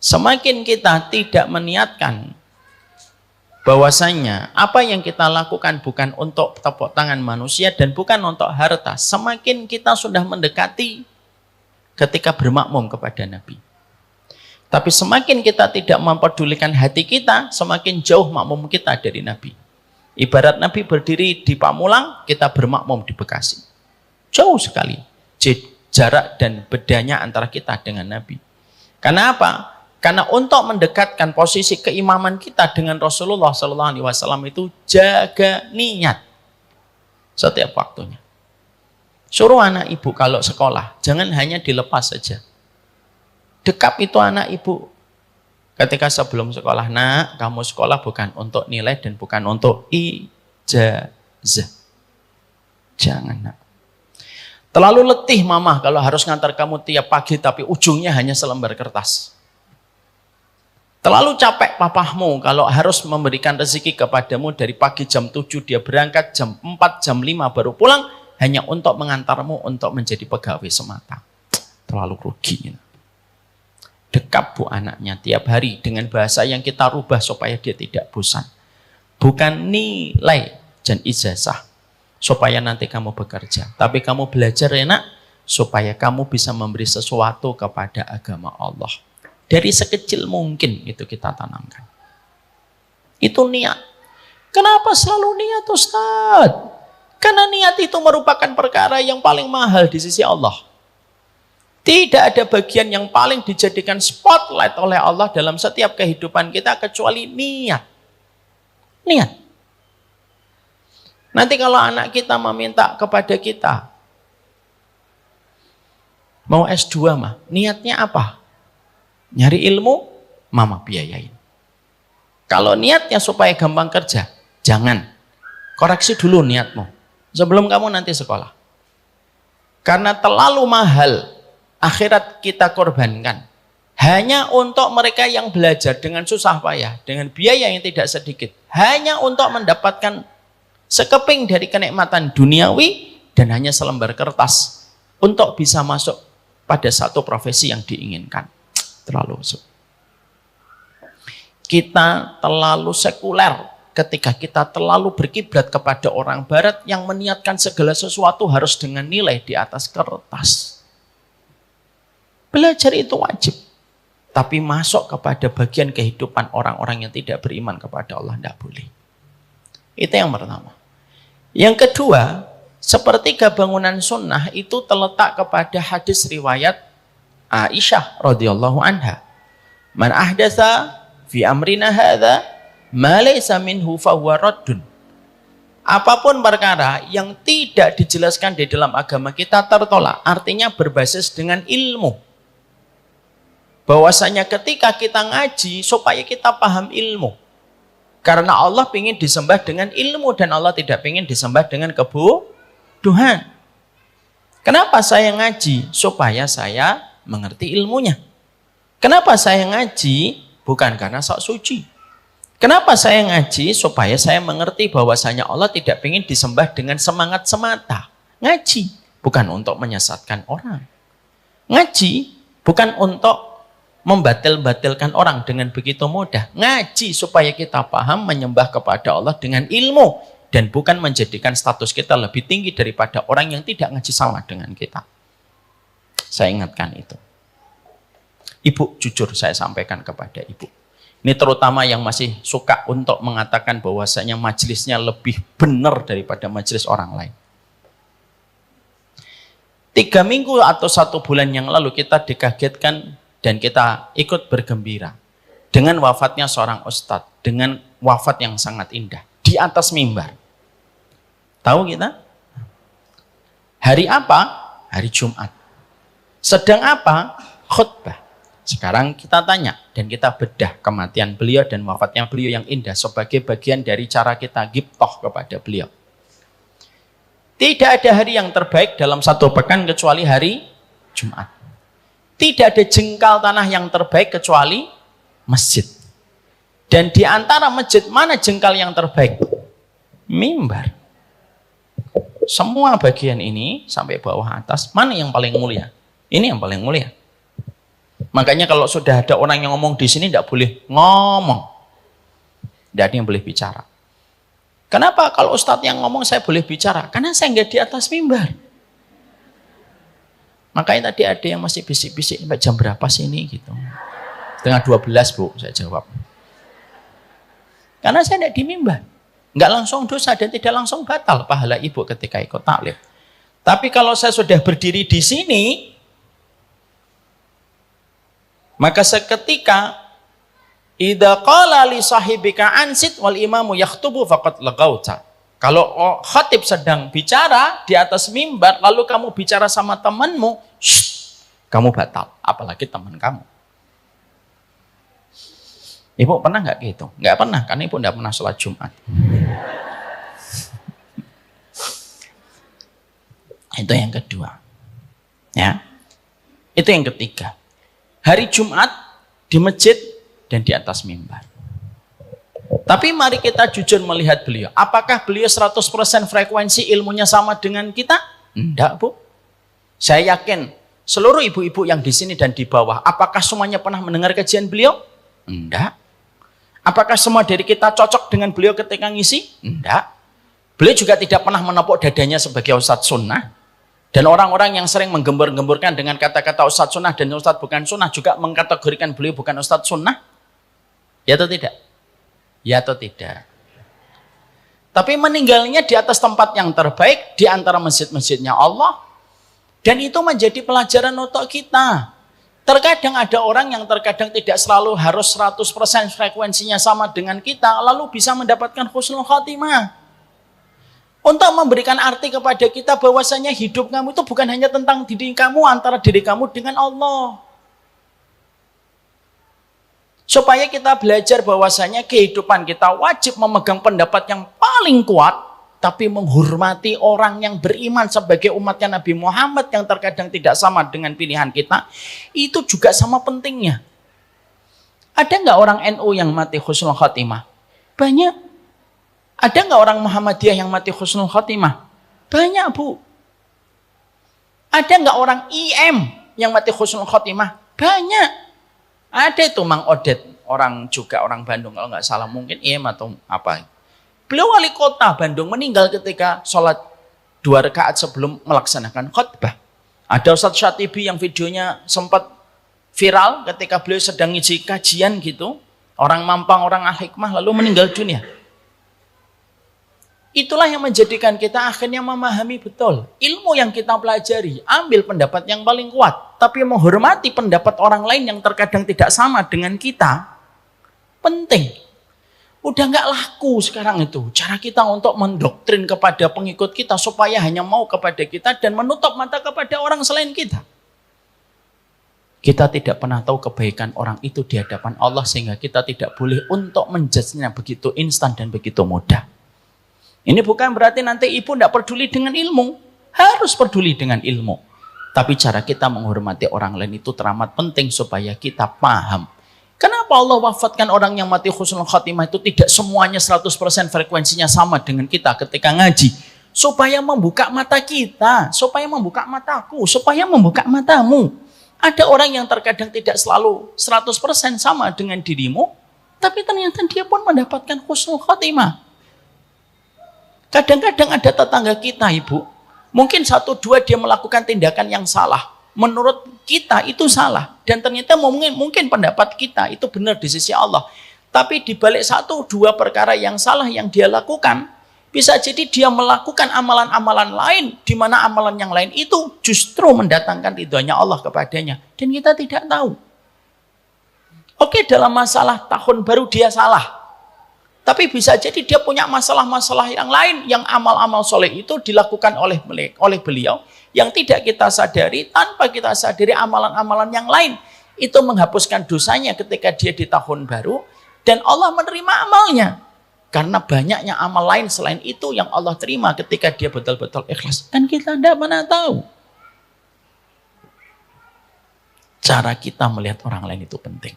Speaker 2: Semakin kita tidak meniatkan bahwasanya apa yang kita lakukan bukan untuk tepuk tangan manusia dan bukan untuk harta, semakin kita sudah mendekati ketika bermakmum kepada Nabi. Tapi semakin kita tidak mempedulikan hati kita, semakin jauh makmum kita dari Nabi. Ibarat Nabi berdiri di Pamulang, kita bermakmum di Bekasi. Jauh sekali jarak dan bedanya antara kita dengan Nabi. Karena apa? Karena untuk mendekatkan posisi keimaman kita dengan Rasulullah SAW itu jaga niat setiap waktunya. Suruh anak ibu kalau sekolah, jangan hanya dilepas saja. Dekap itu anak ibu. Ketika sebelum sekolah, nak, kamu sekolah bukan untuk nilai dan bukan untuk ijazah. Jangan, nak. Terlalu letih mama kalau harus ngantar kamu tiap pagi tapi ujungnya hanya selembar kertas. Terlalu capek papahmu kalau harus memberikan rezeki kepadamu dari pagi jam 7 dia berangkat, jam 4, jam 5 baru pulang hanya untuk mengantarmu untuk menjadi pegawai semata. Terlalu rugi. Dekap bu anaknya tiap hari dengan bahasa yang kita rubah supaya dia tidak bosan. Bukan nilai dan ijazah supaya nanti kamu bekerja. Tapi kamu belajar enak supaya kamu bisa memberi sesuatu kepada agama Allah. Dari sekecil mungkin itu kita tanamkan. Itu niat. Kenapa selalu niat, Ustaz? Karena niat itu merupakan perkara yang paling mahal di sisi Allah. Tidak ada bagian yang paling dijadikan spotlight oleh Allah dalam setiap kehidupan kita kecuali niat. Niat. Nanti kalau anak kita meminta kepada kita, mau S2 mah, niatnya apa? Nyari ilmu, mama biayain. Kalau niatnya supaya gampang kerja, jangan. Koreksi dulu niatmu. Sebelum kamu nanti sekolah. Karena terlalu mahal akhirat kita korbankan. Hanya untuk mereka yang belajar dengan susah payah, dengan biaya yang tidak sedikit. Hanya untuk mendapatkan sekeping dari kenikmatan duniawi dan hanya selembar kertas untuk bisa masuk pada satu profesi yang diinginkan. Kita terlalu sekuler ketika kita terlalu berkiblat kepada orang barat yang meniatkan segala sesuatu harus dengan nilai di atas kertas. Belajar itu wajib, tapi masuk kepada bagian kehidupan orang-orang yang tidak beriman kepada Allah tidak boleh. Itu yang pertama. Yang kedua, sepertiga bangunan sunnah itu terletak kepada hadis riwayat Aisyah radhiyallahu anha. Man ahdatsa fi amrina hadza ma laysa minhu fa huwa raddun. Apapun perkara yang tidak dijelaskan di dalam agama kita tertolak. Artinya berbasis dengan ilmu. Bahwasanya ketika kita ngaji supaya kita paham ilmu. Karena Allah ingin disembah dengan ilmu dan Allah tidak ingin disembah dengan kebodohan. Kenapa saya ngaji? Supaya saya mengerti ilmunya. Kenapa saya ngaji? Bukan karena sok suci. Kenapa saya ngaji? Supaya saya mengerti bahwasanya Allah tidak ingin disembah dengan semangat semata. Ngaji bukan untuk menyesatkan orang. Ngaji bukan untuk membatil-batilkan orang dengan begitu mudah. Ngaji supaya kita paham menyembah kepada Allah dengan ilmu dan bukan menjadikan status kita lebih tinggi daripada orang yang tidak ngaji sama dengan kita. Saya ingatkan itu. Ibu, jujur saya sampaikan kepada ibu. Ini terutama yang masih suka untuk mengatakan bahwasanya majelisnya lebih benar daripada majelis orang lain. 3 minggu atau 1 bulan yang lalu kita dikagetkan dan kita ikut bergembira dengan wafatnya seorang ustadz, dengan wafat yang sangat indah di atas mimbar. Tahu kita? Hari apa? Hari Jumat. Sedang apa? Khutbah. Sekarang kita tanya dan kita bedah kematian beliau dan wafatnya beliau yang indah sebagai bagian dari cara kita ghibtoh kepada beliau. Tidak ada hari yang terbaik dalam satu pekan kecuali hari Jumat. Tidak ada jengkal tanah yang terbaik kecuali masjid. Dan di antara masjid, mana jengkal yang terbaik? Mimbar. Semua bagian ini sampai bawah atas, mana yang paling mulia? Ini yang paling mulia. Makanya kalau sudah ada orang yang ngomong di sini, tidak boleh ngomong. Tidak ada yang boleh bicara. Kenapa kalau ustadz yang ngomong saya boleh bicara? Karena saya nggak di atas mimbar. Makanya tadi ada yang masih bisik-bisik, jam berapa sih ini? Gitu. Setengah 12 bu, saya jawab. Karena saya tidak di mimbar. Nggak langsung dosa dan tidak langsung batal pahala ibu ketika ikut taklim. Tapi kalau saya sudah berdiri di sini, maka seketika idza qala li sahibika ansit wal imamu yakhtubu faqad lagauta. Kalau khatib sedang bicara di atas mimbar lalu kamu bicara sama temanmu, kamu batal, apalagi teman kamu. Ibu pernah nggak gitu? Nggak pernah, karena ibu nggak pernah sholat Jumat. Itu yang kedua. Ya. Itu yang ketiga. Hari Jumat di masjid dan di atas mimbar. Tapi mari kita jujur melihat beliau. Apakah beliau 100% frekuensi ilmunya sama dengan kita? Enggak, Bu. Saya yakin seluruh ibu-ibu yang di sini dan di bawah, apakah semuanya pernah mendengar kajian beliau? Enggak. Apakah semua dari kita cocok dengan beliau ketika ngisi? Enggak. Beliau juga tidak pernah menepuk dadanya sebagai ustadz sunnah. Dan orang-orang yang sering menggembur-gemburkan dengan kata-kata ustadz sunnah dan ustadz bukan sunnah juga mengkategorikan beliau bukan ustadz sunnah. Ya atau tidak? Ya atau tidak? Tapi meninggalnya di atas tempat yang terbaik di antara masjid-masjidnya Allah. Dan itu menjadi pelajaran untuk kita. Terkadang ada orang yang terkadang tidak selalu harus 100% frekuensinya sama dengan kita, lalu bisa mendapatkan husnul khatimah. Untuk memberikan arti kepada kita bahwasanya hidup kamu itu bukan hanya tentang diri kamu, antara diri kamu dengan Allah. Supaya kita belajar bahwasanya kehidupan kita wajib memegang pendapat yang paling kuat, tapi menghormati orang yang beriman sebagai umatnya Nabi Muhammad yang terkadang tidak sama dengan pilihan kita, itu juga sama pentingnya. Ada nggak orang NU yang mati husnul khatimah? Banyak. Ada nggak orang Muhammadiyah yang mati husnul khatimah? Banyak, Bu. Ada nggak orang IM yang mati husnul khatimah? Banyak. Ada itu Mang Odet, orang Bandung kalau nggak salah, mungkin IM atau apa. Beliau wali kota Bandung meninggal ketika sholat 2 rakaat sebelum melaksanakan khutbah. Ada Ustadz Syatibi yang videonya sempat viral ketika beliau sedang ngisi kajian gitu. Orang Mampang, orang Al-Hikmah lalu meninggal dunia. Itulah yang menjadikan kita akhirnya memahami betul. Ilmu yang kita pelajari, ambil pendapat yang paling kuat. Tapi menghormati pendapat orang lain yang terkadang tidak sama dengan kita, penting. Udah nggak laku sekarang itu cara kita untuk mendoktrin kepada pengikut kita supaya hanya mau kepada kita dan menutup mata kepada orang selain kita. Kita tidak pernah tahu kebaikan orang itu di hadapan Allah sehingga kita tidak boleh untuk menjudge-nya begitu instan dan begitu mudah. Ini bukan berarti nanti ibu tidak peduli dengan ilmu, harus peduli dengan ilmu. Tapi cara kita menghormati orang lain itu teramat penting supaya kita paham. Kenapa Allah wafatkan orang yang mati husnul khatimah itu tidak semuanya 100% frekuensinya sama dengan kita ketika ngaji. Supaya membuka mata kita, supaya membuka mataku, supaya membuka matamu. Ada orang yang terkadang tidak selalu 100% sama dengan dirimu, tapi ternyata dia pun mendapatkan husnul khatimah. Kadang-kadang ada tetangga kita, Ibu, mungkin 1-2 dia melakukan tindakan yang salah. Menurut kita itu salah. Dan ternyata mungkin pendapat kita itu benar di sisi Allah. Tapi di balik 1-2 perkara yang salah yang dia lakukan, bisa jadi dia melakukan amalan-amalan lain, di mana amalan yang lain itu justru mendatangkan ridhonya Allah kepadanya. Dan kita tidak tahu. Oke, dalam masalah tahun baru dia salah. Tapi bisa jadi dia punya masalah-masalah yang lain, yang amal-amal soleh itu dilakukan oleh beliau, yang tidak kita sadari, tanpa kita sadari amalan-amalan yang lain. Itu menghapuskan dosanya ketika dia di tahun baru, dan Allah menerima amalnya. Karena banyaknya amal lain selain itu yang Allah terima ketika dia betul-betul ikhlas. Kan kita tidak pernah tahu. Cara kita melihat orang lain itu penting.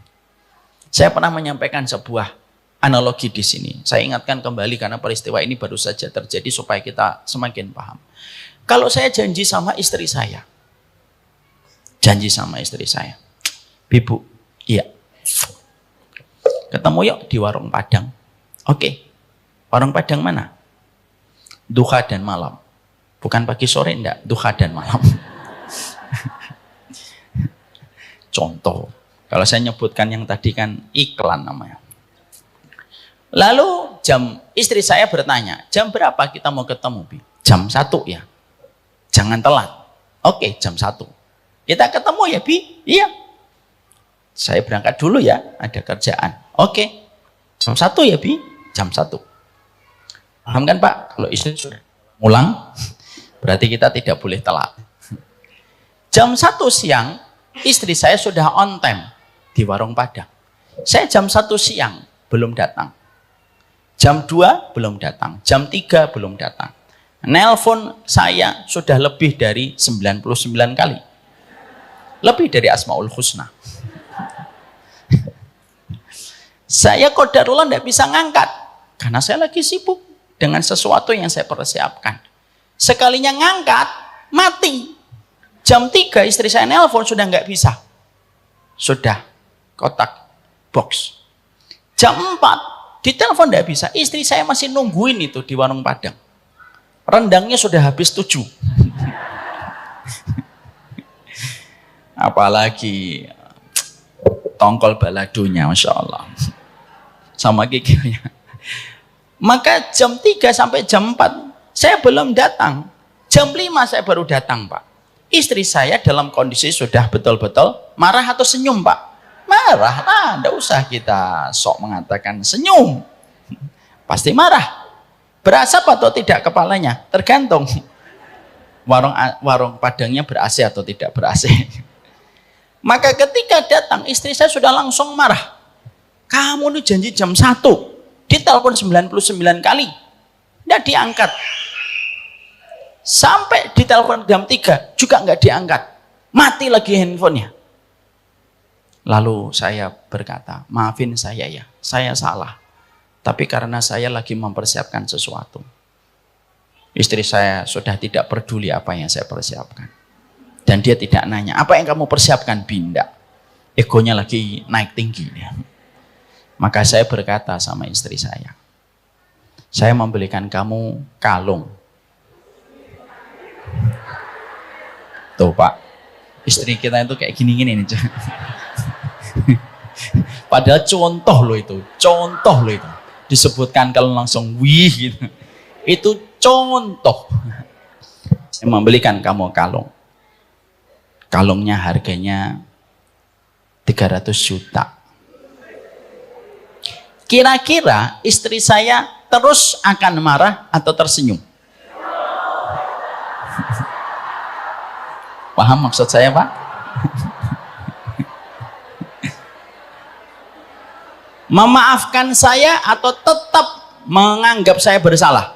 Speaker 2: Saya pernah menyampaikan sebuah analogi di sini. Saya ingatkan kembali karena peristiwa ini baru saja terjadi supaya kita semakin paham. Kalau saya janji sama istri saya. Ibu, iya. Ketemu yuk di warung Padang. Oke. Warung Padang mana? Duha dan malam. Bukan pagi sore, enggak. Duha dan malam. Contoh. Kalau saya nyebutkan yang tadi kan iklan namanya. Lalu istri saya bertanya, jam berapa kita mau ketemu, Bi? Jam 1 ya. Jangan telat. Oke, jam 1. Kita ketemu ya, Bi? Iya. Saya berangkat dulu ya, ada kerjaan. Oke. Jam 1 ya, Bi? Jam 1. Paham kan, Pak? Kalau istri sudah pulang, berarti kita tidak boleh telat. Jam 1 siang, istri saya sudah on time di warung Padang. Saya jam 1 siang belum datang. Jam 2 belum datang, jam 3 belum datang. Nelpon saya sudah lebih dari 99 kali. Lebih dari Asmaul Husna. Saya qadarullah tidak bisa ngangkat. Karena saya lagi sibuk dengan sesuatu yang saya persiapkan. Sekalinya ngangkat, mati. Jam 3 istri saya nelpon sudah nggak bisa. Sudah kotak box. Jam 4 ditelepon tidak bisa, istri saya masih nungguin itu di warung Padang. Rendangnya sudah habis 7. Apalagi tongkol baladonya, Masya Allah. Sama kikirnya. Maka jam 3 sampai jam 4, saya belum datang. Jam 5 saya baru datang, Pak. Istri saya dalam kondisi sudah betul-betul marah atau senyum, Pak? Marah lah, tidak usah kita sok mengatakan senyum. Pasti marah. Berasap atau tidak kepalanya? Tergantung. Warung Padangnya ber-AC atau tidak ber-AC. Maka ketika datang, istri saya sudah langsung marah. Kamu ini janji jam 1. Ditelepon 99 kali. Tidak diangkat. Sampai ditelepon jam 3, juga nggak diangkat. Mati lagi handphonenya. Lalu saya berkata, maafin saya ya, saya salah. Tapi karena saya lagi mempersiapkan sesuatu. Istri saya sudah tidak peduli apa yang saya persiapkan. Dan dia tidak nanya, apa yang kamu persiapkan, Binda? Egonya lagi naik tinggi. Maka saya berkata sama istri saya membelikan kamu kalung. Tuh Pak, istri kita itu kayak gini-gini nih. Padahal contoh loh itu. Disebutkan kalau langsung wih gitu. Itu contoh. Saya membelikan kamu kalung. Kalungnya harganya 300 juta. Kira-kira istri saya terus akan marah atau tersenyum? Paham maksud saya, Pak? Memaafkan saya atau tetap menganggap saya bersalah?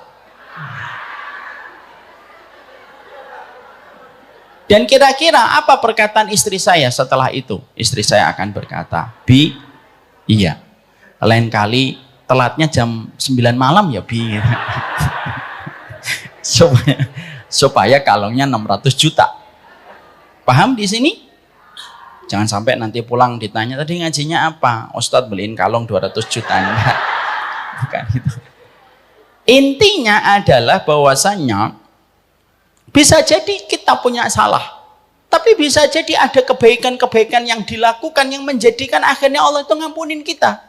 Speaker 2: Dan kira-kira apa perkataan istri saya setelah itu? Istri saya akan berkata, Bi, iya, lain kali telatnya jam 9 malam ya, Bi. supaya kalungnya 600 juta. Paham di sini? Jangan sampai nanti pulang ditanya, tadi ngajinya apa? Ustadz beliin kalung 200 juta. Enggak. Bukan itu. Intinya adalah bahwasannya bisa jadi kita punya salah. Tapi bisa jadi ada kebaikan-kebaikan yang dilakukan yang menjadikan akhirnya Allah itu ngampunin kita.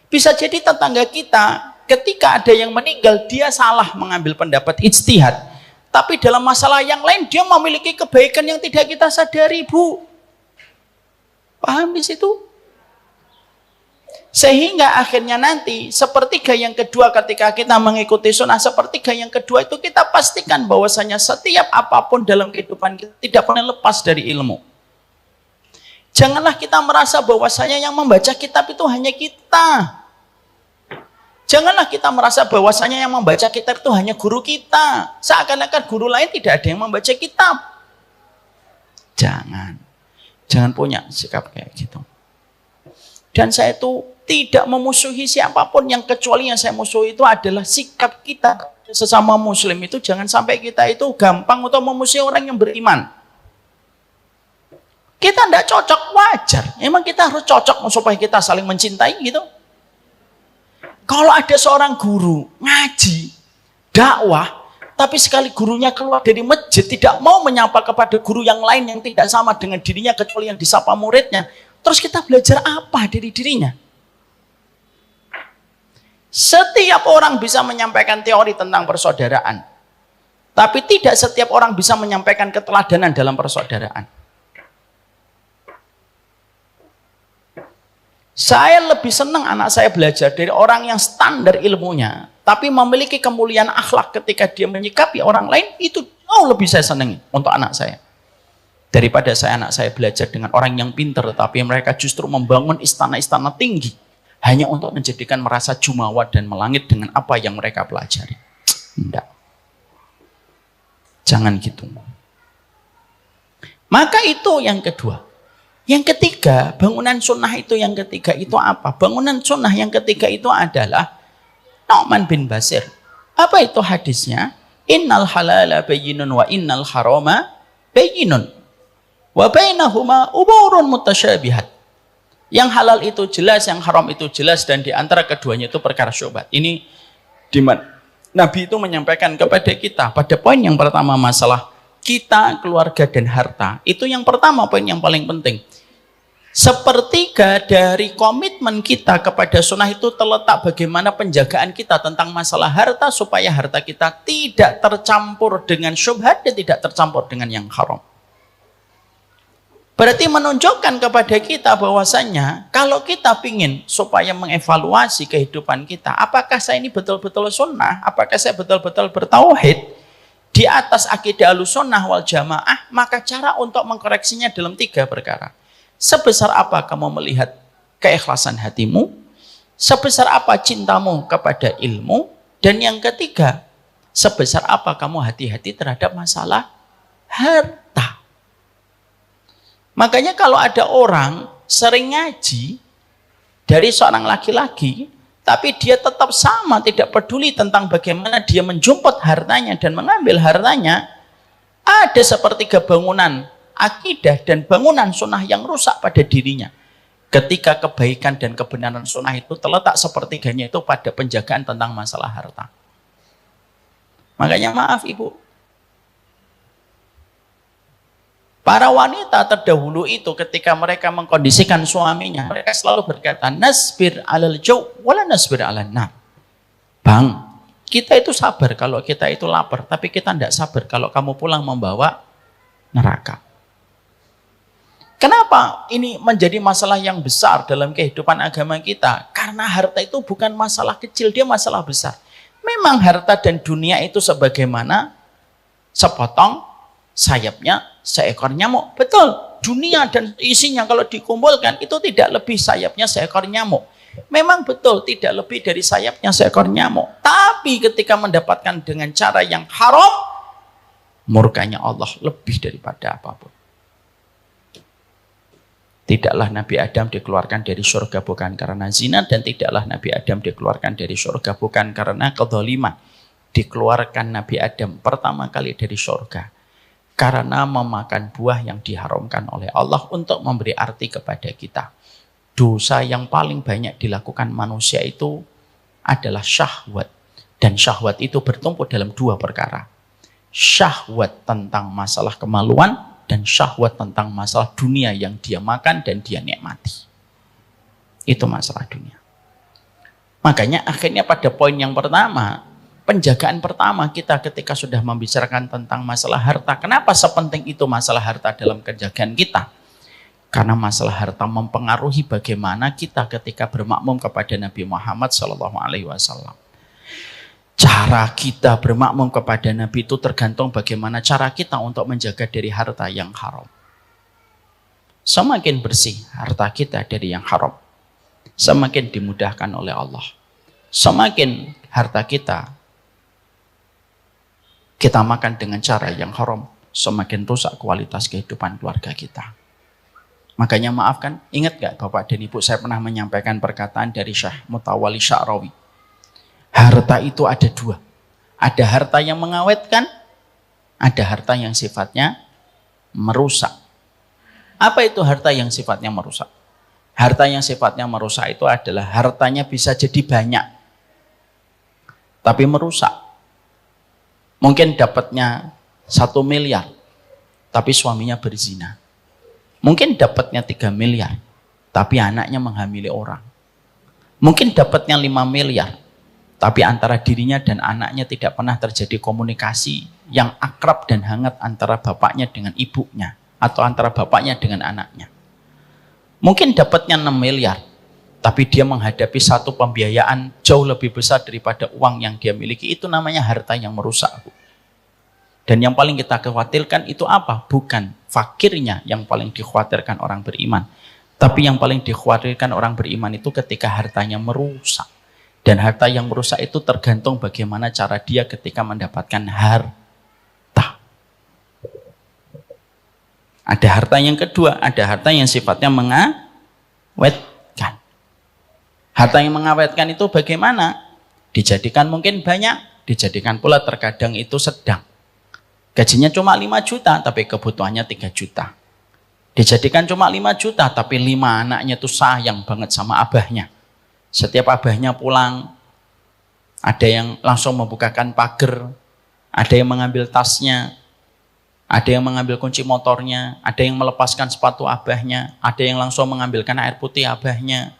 Speaker 2: Bisa jadi tetangga kita ketika ada yang meninggal, dia salah mengambil pendapat ijtihad. Tapi dalam masalah yang lain dia memiliki kebaikan yang tidak kita sadari, Bu. Paham di situ? Sehingga akhirnya nanti sepertiga yang kedua ketika kita mengikuti sunnah, sepertiga yang kedua itu kita pastikan bahwasanya setiap apapun dalam kehidupan kita tidak pernah lepas dari ilmu. Janganlah kita merasa bahwasanya yang membaca kitab itu hanya kita. Janganlah kita merasa bahwasanya yang membaca kitab itu hanya guru kita. Seakan-akan guru lain tidak ada yang membaca kitab. Jangan punya sikap kayak gitu. Dan saya itu tidak memusuhi siapapun, yang kecuali yang saya musuhi itu adalah sikap kita sesama muslim itu. Jangan sampai kita itu gampang untuk memusuhi orang yang beriman. Kita tidak cocok, wajar. Emang kita harus cocok supaya kita saling mencintai gitu. Kalau ada seorang guru ngaji, dakwah, tapi sekali gurunya keluar dari masjid tidak mau menyapa kepada guru yang lain yang tidak sama dengan dirinya kecuali yang disapa muridnya, terus kita belajar apa dari dirinya? Setiap orang bisa menyampaikan teori tentang persaudaraan, tapi tidak setiap orang bisa menyampaikan keteladanan dalam persaudaraan. Saya lebih senang anak saya belajar dari orang yang standar ilmunya, tapi memiliki kemuliaan akhlak ketika dia menyikapi orang lain. Itu jauh lebih saya senangi untuk anak saya, daripada anak saya belajar dengan orang yang pintar, tetapi mereka justru membangun istana-istana tinggi hanya untuk menjadikan merasa jumawa dan melangit dengan apa yang mereka pelajari. Tidak. Jangan gitu. Maka itu yang kedua. Yang ketiga, bangunan sunnah itu yang ketiga itu apa? Bangunan sunnah yang ketiga itu adalah Nu'man bin Bashir. Apa itu hadisnya? Innal halala bayyinun wa innal harama bayyinun. Wa bainahuma umurun mutasyabihat. Yang halal itu jelas, yang haram itu jelas, dan di antara keduanya itu perkara syubhat. Ini di mana Nabi itu menyampaikan kepada kita pada poin yang pertama masalah kita, keluarga, dan harta. Itu yang pertama, poin yang paling penting. Sepertiga dari komitmen kita kepada sunnah itu terletak bagaimana penjagaan kita tentang masalah harta, supaya harta kita tidak tercampur dengan syubhat dan tidak tercampur dengan yang haram. Berarti menunjukkan kepada kita bahwasannya kalau kita ingin supaya mengevaluasi kehidupan kita, apakah saya ini betul-betul sunnah, apakah saya betul-betul bertauhid di atas akidah Ahlussunnah wal Jamaah, maka cara untuk mengkoreksinya dalam 3 perkara. Sebesar apa kamu melihat keikhlasan hatimu, sebesar apa cintamu kepada ilmu, dan yang ketiga, sebesar apa kamu hati-hati terhadap masalah harta. Makanya kalau ada orang sering ngaji dari seorang laki-laki, tapi dia tetap sama, tidak peduli tentang bagaimana dia menjumput hartanya dan mengambil hartanya, ada sepertiga bangunan akidah dan bangunan sunnah yang rusak pada dirinya. Ketika kebaikan dan kebenaran sunnah itu terletak sepertiganya itu pada penjagaan tentang masalah harta. Makanya maaf ibu, para wanita terdahulu itu ketika mereka mengkondisikan suaminya, mereka selalu berkata, nasbir alal jau' wala nasbir alal nar. Bang, kita itu sabar kalau kita itu lapar, tapi kita tidak sabar kalau kamu pulang membawa neraka. Kenapa ini menjadi masalah yang besar dalam kehidupan agama kita? Karena harta itu bukan masalah kecil, dia masalah besar. Memang harta dan dunia itu sebagaimana sepotong sayapnya seekor nyamuk. Betul, dunia dan isinya kalau dikumpulkan itu tidak lebih sayapnya seekor nyamuk. Memang betul tidak lebih dari sayapnya seekor nyamuk. Tapi ketika mendapatkan dengan cara yang haram, murkanya Allah lebih daripada apapun. Tidaklah Nabi Adam dikeluarkan dari surga bukan karena zina, dan tidaklah Nabi Adam dikeluarkan dari surga bukan karena kezaliman. Dikeluarkan Nabi Adam pertama kali dari surga karena memakan buah yang diharamkan oleh Allah untuk memberi arti kepada kita. Dosa yang paling banyak dilakukan manusia itu adalah syahwat. Dan syahwat itu bertumpu dalam 2 perkara. Syahwat tentang masalah kemaluan, dan syahwat tentang masalah dunia yang dia makan dan dia nikmati. Itu masalah dunia. Makanya akhirnya pada poin yang pertama, penjagaan pertama kita ketika sudah membicarakan tentang masalah harta. Kenapa sepenting itu masalah harta dalam penjagaan kita? Karena masalah harta mempengaruhi bagaimana kita ketika bermakmum kepada Nabi Muhammad SAW. Cara kita bermakmum kepada Nabi itu tergantung bagaimana cara kita untuk menjaga dari harta yang haram. Semakin bersih harta kita dari yang haram, semakin dimudahkan oleh Allah. Semakin harta kita makan dengan cara yang haram, semakin rusak kualitas kehidupan keluarga kita. Makanya maafkan, ingat gak Bapak dan Ibu, saya pernah menyampaikan perkataan dari Syekh Mutawalli Sya'rawi. Harta itu ada dua. Ada harta yang mengawetkan, ada harta yang sifatnya merusak. Apa itu harta yang sifatnya merusak? Harta yang sifatnya merusak itu adalah hartanya bisa jadi banyak, tapi merusak. Mungkin dapatnya 1 miliar, tapi suaminya berzina. Mungkin dapatnya 3 miliar, tapi anaknya menghamili orang. Mungkin dapatnya 5 miliar, tapi antara dirinya dan anaknya tidak pernah terjadi komunikasi yang akrab dan hangat antara bapaknya dengan ibunya, atau antara bapaknya dengan anaknya. Mungkin dapatnya 6 miliar, tapi dia menghadapi satu pembiayaan jauh lebih besar daripada uang yang dia miliki. Itu namanya harta yang merusak, Bu. Dan yang paling kita khawatirkan itu apa? Bukan fakirnya yang paling dikhawatirkan orang beriman. Tapi yang paling dikhawatirkan orang beriman itu ketika hartanya merusak. Dan harta yang merusak itu tergantung bagaimana cara dia ketika mendapatkan harta. Ada harta yang kedua, ada harta yang sifatnya mengawetkan. Harta yang mengawetkan itu bagaimana? Dijadikan mungkin banyak, dijadikan pula terkadang itu sedang. Gajinya cuma 5 juta, tapi kebutuhannya 3 juta. Dijadikan cuma 5 juta, tapi 5 anaknya tuh sayang banget sama abahnya. Setiap abahnya pulang, ada yang langsung membukakan pagar, ada yang mengambil tasnya, ada yang mengambil kunci motornya, ada yang melepaskan sepatu abahnya, ada yang langsung mengambilkan air putih abahnya,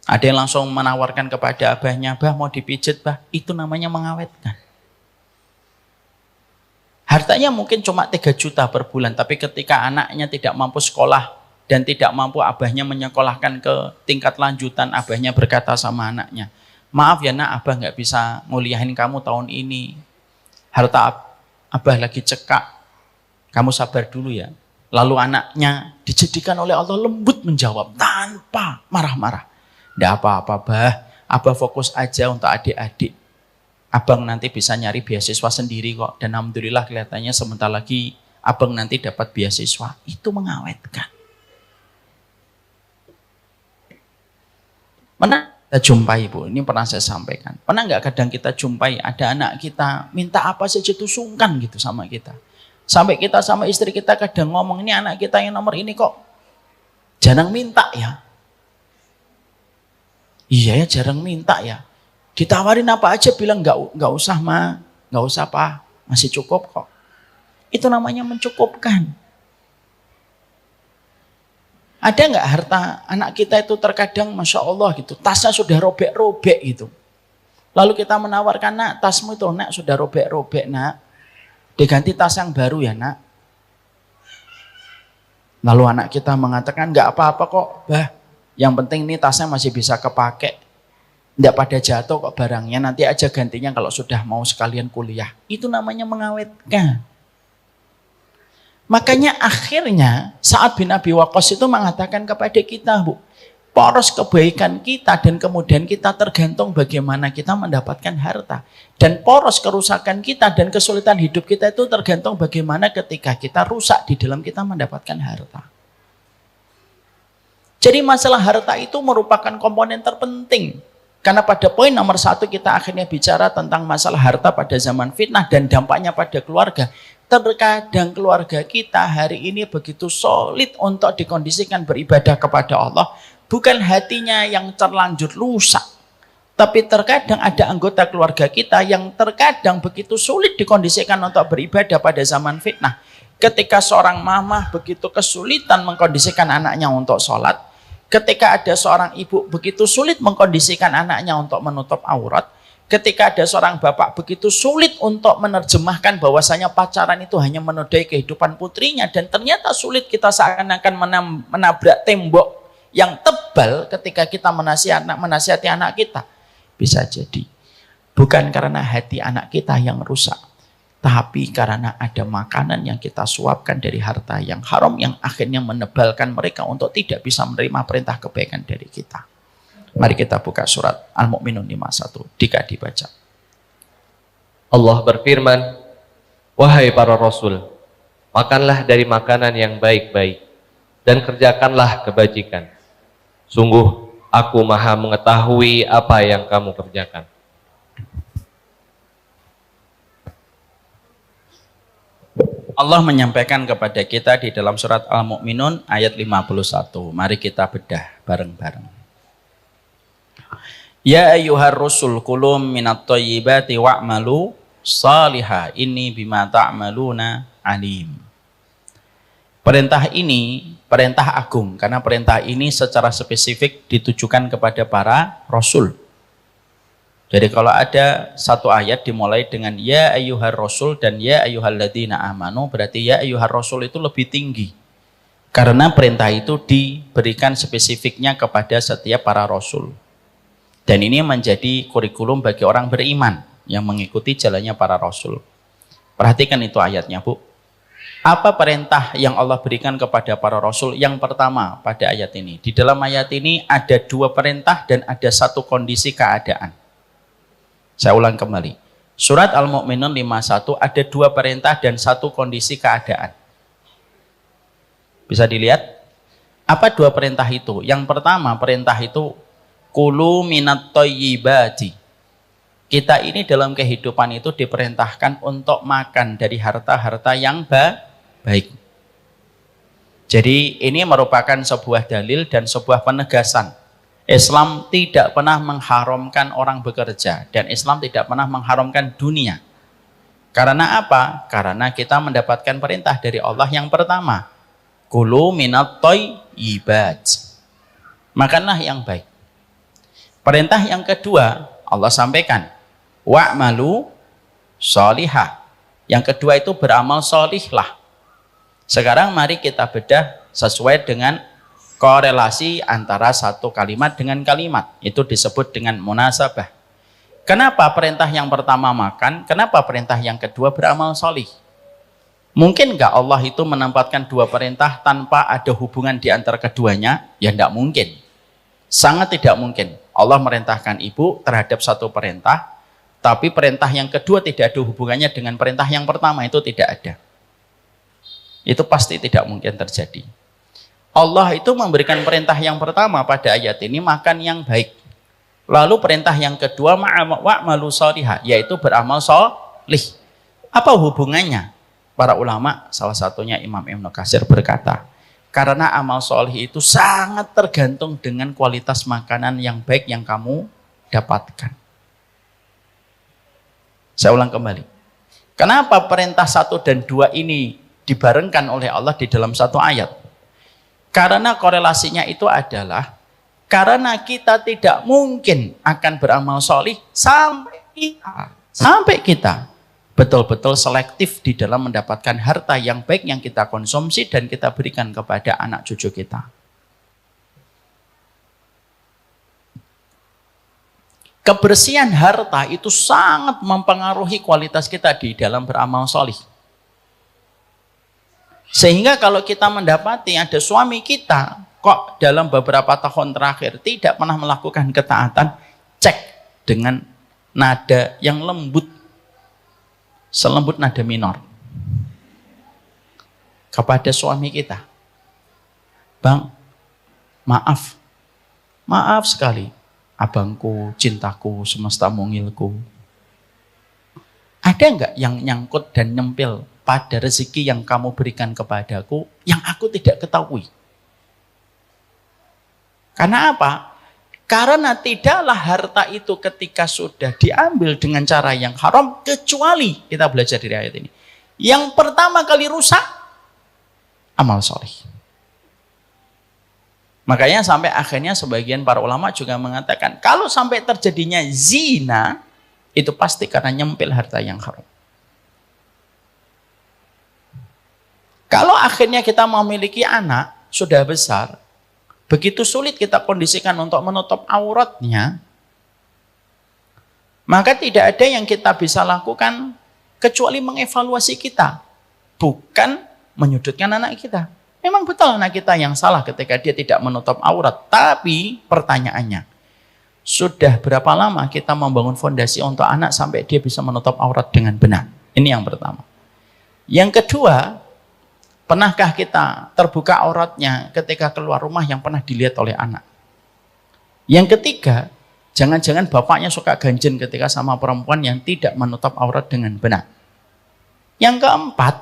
Speaker 2: ada yang langsung menawarkan kepada abahnya, "Bah, mau dipijit, bah." Itu namanya mengawetkan. Hartanya mungkin cuma 3 juta per bulan, tapi ketika anaknya tidak mampu sekolah dan tidak mampu abahnya menyekolahkan ke tingkat lanjutan, abahnya berkata sama anaknya, "Maaf ya nak, abah nggak bisa nguliahin kamu tahun ini. Harta abah lagi cekak, kamu sabar dulu ya." Lalu anaknya dijadikan oleh Allah lembut menjawab tanpa marah-marah, "Nggak apa-apa bah, abah fokus aja untuk adik-adik. Abang nanti bisa nyari beasiswa sendiri kok. Dan alhamdulillah kelihatannya sebentar lagi abang nanti dapat beasiswa." Itu mengawetkan. Pernah kita jumpai, Bu, ini pernah saya sampaikan. Pernah nggak kadang kita jumpai ada anak kita minta apa saja itu sungkan gitu sama kita. Sampai kita sama istri kita kadang ngomong, "Ini anak kita yang nomor ini kok jarang minta ya." Iya ya, jarang minta ya. Ditawarin apa aja bilang nggak usah ma, nggak usah pa, masih cukup kok. Itu namanya mencukupkan. Ada nggak harta anak kita itu terkadang Masya Allah gitu, tasnya sudah robek-robek gitu. Lalu kita menawarkan, "Nak, tasmu itu nak sudah robek-robek nak, diganti tas yang baru ya nak." Lalu anak kita mengatakan, "Nggak apa-apa kok bah, yang penting ini tasnya masih bisa kepake. Nggak pada jatuh kok barangnya, nanti aja gantinya kalau sudah mau sekalian kuliah." Itu namanya mengawetkan. Makanya akhirnya Sa'ad bin Abi Waqqas itu mengatakan kepada kita, Bu, poros kebaikan kita dan kemudian kita tergantung bagaimana kita mendapatkan harta. Dan poros kerusakan kita dan kesulitan hidup kita itu tergantung bagaimana ketika kita rusak di dalam kita mendapatkan harta. Jadi masalah harta itu merupakan komponen terpenting. Karena pada poin nomor 1 kita akhirnya bicara tentang masalah harta pada zaman fitnah dan dampaknya pada keluarga. Terkadang keluarga kita hari ini begitu solid untuk dikondisikan beribadah kepada Allah. Bukan hatinya yang terlanjur rusak. Tapi terkadang ada anggota keluarga kita yang terkadang begitu sulit dikondisikan untuk beribadah pada zaman fitnah. Ketika seorang mamah begitu kesulitan mengkondisikan anaknya untuk sholat. Ketika ada seorang ibu begitu sulit mengkondisikan anaknya untuk menutup aurat. ketika ada seorang bapak begitu sulit untuk menerjemahkan bahwasanya pacaran itu hanya menodai kehidupan putrinya, dan ternyata sulit, kita seakan-akan menabrak tembok yang tebal ketika kita menasihati anak kita. Bisa jadi bukan karena hati anak kita yang rusak, tapi karena ada makanan yang kita suapkan dari harta yang haram yang akhirnya menebalkan mereka untuk tidak bisa menerima perintah kebaikan dari kita. Mari kita buka surat Al-Mu'minun 51. Dika dibaca.
Speaker 3: Allah berfirman, wahai para rasul, makanlah dari makanan yang baik-baik dan kerjakanlah kebajikan. Sungguh aku maha mengetahui apa yang kamu kerjakan.
Speaker 2: Allah menyampaikan kepada kita di dalam surat Al-Mu'minun ayat 51. Mari kita bedah bareng-bareng. Ya ayyuhar rusul kulum minat thayyibati wa'malu salihah inni bima ta'maluna alim. Perintah ini perintah agung, karena perintah ini secara spesifik ditujukan kepada para rasul. Jadi kalau ada satu ayat dimulai dengan ya ayyuhar rasul dan ya ayyuhalladzina amanu, berarti ya ayyuhar rasul itu lebih tinggi. Karena perintah itu diberikan spesifiknya kepada setiap para rasul. Dan ini menjadi kurikulum bagi orang beriman yang mengikuti jalannya para rasul. Perhatikan itu ayatnya, Bu. Apa perintah yang Allah berikan kepada para rasul? Yang pertama pada ayat ini. Di dalam ayat ini ada dua perintah dan ada satu kondisi keadaan. Saya ulang kembali. Surat Al-Mu'minun 51 ada dua perintah dan satu kondisi keadaan. Bisa dilihat? Apa dua perintah itu? Yang pertama perintah itu kulu minat thayyibati. Kita ini dalam kehidupan itu diperintahkan untuk makan dari harta-harta yang baik. Jadi ini merupakan sebuah dalil dan sebuah penegasan. Islam tidak pernah mengharamkan orang bekerja dan Islam tidak pernah mengharamkan dunia. Karena apa? Karena kita mendapatkan perintah dari Allah yang pertama. Kulu minat thayyibat. Makanlah yang baik. Perintah yang kedua, Allah sampaikan, wa'malu sholihah. Yang kedua itu beramal sholihlah. Sekarang mari kita bedah sesuai dengan korelasi antara satu kalimat dengan kalimat. Itu disebut dengan munasabah. Kenapa perintah yang pertama makan? Kenapa perintah yang kedua beramal sholih? Mungkin nggak Allah itu menempatkan dua perintah tanpa ada hubungan di antara keduanya? Ya tidak mungkin. Sangat tidak mungkin. Allah merintahkan ibu terhadap satu perintah, tapi perintah yang kedua tidak ada hubungannya dengan perintah yang pertama, itu tidak ada. Itu pasti tidak mungkin terjadi. Allah itu memberikan perintah yang pertama pada ayat ini, makan yang baik. Lalu perintah yang kedua, wa'malu sholihah, yaitu beramal sholih. Apa hubungannya? Para ulama, salah satunya Imam Ibnu Katsir berkata, karena amal solih itu sangat tergantung dengan kualitas makanan yang baik yang kamu dapatkan. Saya ulang kembali. Kenapa perintah 1 dan 2 ini dibarengkan oleh Allah di dalam satu ayat? Karena korelasinya itu adalah karena kita tidak mungkin akan beramal solih sampai kita betul-betul selektif di dalam mendapatkan harta yang baik yang kita konsumsi dan kita berikan kepada anak cucu kita. Kebersihan harta itu sangat mempengaruhi kualitas kita di dalam beramal solih. Sehingga kalau kita mendapati ada suami kita kok dalam beberapa tahun terakhir tidak pernah melakukan ketaatan, cek dengan nada yang lembut, selembut nada minor kepada suami kita. Bang, maaf sekali, abangku, cintaku, semesta mungilku. Ada enggak yang nyangkut dan nyempil pada rezeki yang kamu berikan kepadaku yang aku tidak ketahui? Karena apa? Karena tidaklah harta itu ketika sudah diambil dengan cara yang haram, kecuali, kita belajar dari ayat ini, yang pertama kali rusak, amal soleh. Makanya sampai akhirnya sebagian para ulama juga mengatakan, kalau sampai terjadinya zina, Itu pasti karena nyempil harta yang haram. Kalau akhirnya kita memiliki anak, sudah besar, begitu sulit kita kondisikan untuk menutup auratnya, maka tidak ada yang kita bisa lakukan kecuali mengevaluasi kita, bukan menyudutkan anak kita. Memang betul anak kita yang salah ketika dia tidak menutup aurat, tapi pertanyaannya, sudah berapa lama kita membangun fondasi untuk anak sampai dia bisa menutup aurat dengan benar? Ini yang pertama. Yang kedua, pernahkah kita terbuka auratnya ketika keluar rumah yang pernah dilihat oleh anak? Yang ketiga, jangan-jangan bapaknya suka ganjen ketika sama perempuan yang tidak menutup aurat dengan benar. Yang keempat,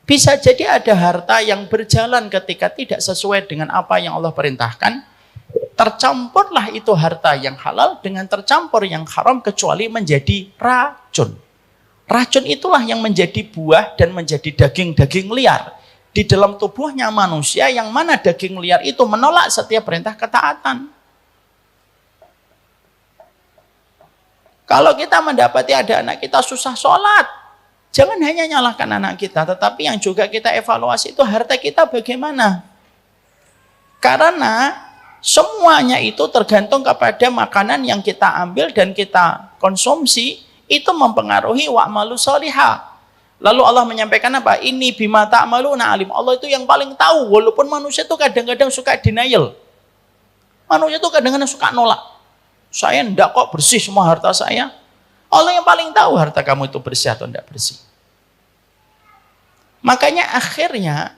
Speaker 2: bisa jadi ada harta yang berjalan ketika tidak sesuai dengan apa yang Allah perintahkan. Tercampurlah itu harta yang halal dengan tercampur yang haram kecuali menjadi racun. Racun itulah yang menjadi buah dan menjadi daging-daging liar di dalam tubuhnya manusia, yang mana daging liar itu menolak setiap perintah ketaatan. Kalau kita mendapati ada anak kita susah sholat, jangan hanya nyalahkan anak kita, tetapi yang juga kita evaluasi itu harta kita bagaimana. Karena semuanya itu tergantung kepada makanan yang kita ambil dan kita konsumsi, itu mempengaruhi wa'malu sholihah. Lalu Allah menyampaikan apa? Ini bima ta'maluna alim. Allah itu yang paling tahu, walaupun manusia itu kadang-kadang suka denial. Manusia itu kadang-kadang suka nolak. Saya enggak kok, bersih semua harta saya. Allah yang paling tahu harta kamu itu bersih atau enggak bersih. Makanya akhirnya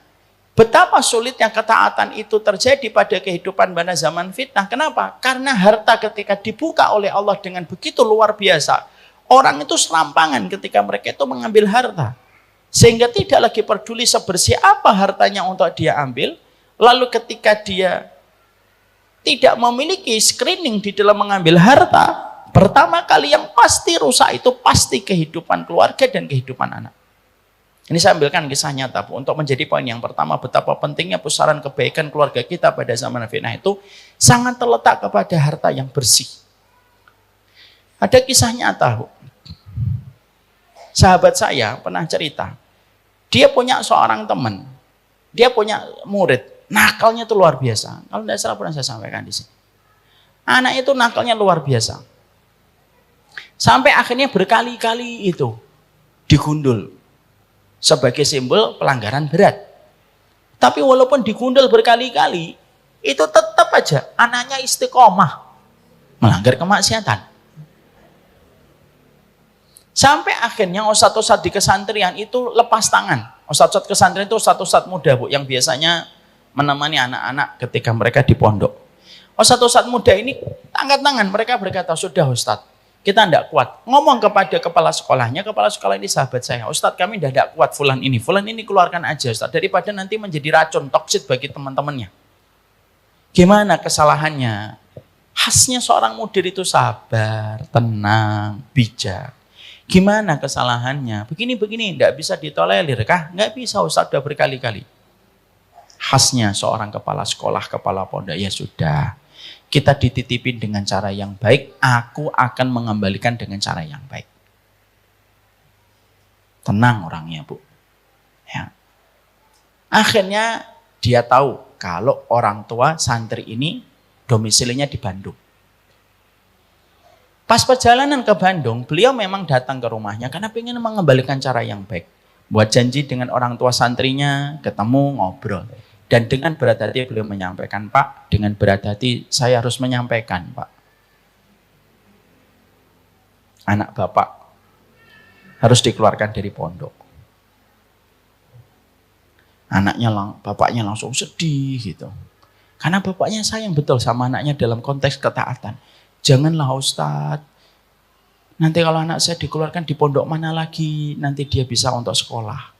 Speaker 2: betapa sulitnya ketaatan itu terjadi pada kehidupan pada zaman fitnah. Kenapa? Karena harta ketika dibuka oleh Allah dengan begitu luar biasa, orang itu serampangan ketika mereka itu mengambil harta. Sehingga tidak lagi peduli sebersih apa hartanya untuk dia ambil. Lalu ketika dia tidak memiliki screening di dalam mengambil harta, pertama kali yang pasti rusak itu pasti kehidupan keluarga dan kehidupan anak. Ini saya ambilkan kisah nyata, Bu, untuk menjadi poin yang pertama, betapa pentingnya pusaran kebaikan keluarga kita pada zaman fitnah itu sangat terletak kepada harta yang bersih. Ada kisah nyata, Bu. Sahabat saya pernah cerita, dia punya seorang teman, dia punya murid, nakalnya itu luar biasa. Kalau tidak salah pernah saya sampaikan di sini. Anak itu nakalnya luar biasa. Sampai akhirnya berkali-kali itu digundul sebagai simbol pelanggaran berat. Tapi walaupun digundul berkali-kali, itu tetap aja anaknya istiqomah melanggar kemaksiatan. Sampai akhirnya ustadz-ustadz di kesantrian itu lepas tangan. Ustadz-ustadz kesantrian itu ustadz-ustadz muda, Bu, yang biasanya menemani anak-anak ketika mereka di pondok. Ustadz-ustadz muda ini angkat tangan, mereka berkata, sudah Ustadz, kita tidak kuat. Ngomong kepada kepala sekolahnya, kepala sekolah ini sahabat saya, Ustadz kami tidak kuat fulan ini keluarkan aja Ustadz, daripada nanti menjadi racun, toksit bagi teman-temannya. Gimana kesalahannya? Khasnya seorang mudir itu sabar, tenang, bijak. Gimana kesalahannya? Begini-begini, tidak bisa ditolerir kah? Nggak bisa Ustadz, sudah berkali-kali. Khasnya seorang kepala sekolah, kepala pondok, ya sudah. Kita dititipin dengan cara yang baik, aku akan mengembalikan dengan cara yang baik. Tenang orangnya, Bu. Ya. Akhirnya dia tahu kalau orang tua santri ini domisilinya di Bandung. Pas perjalanan ke Bandung, beliau memang datang ke rumahnya karena ingin mengembalikan cara yang baik. Buat janji dengan orang tua santrinya, ketemu, ngobrol. Dan dengan berat hati beliau menyampaikan, Pak, dengan berat hati saya harus menyampaikan, Pak. Anak Bapak harus dikeluarkan dari pondok. Bapaknya langsung sedih gitu. Karena bapaknya sayang betul sama anaknya dalam konteks ketaatan. Janganlah Ustadz, nanti kalau anak saya dikeluarkan di pondok mana lagi, nanti dia bisa untuk sekolah.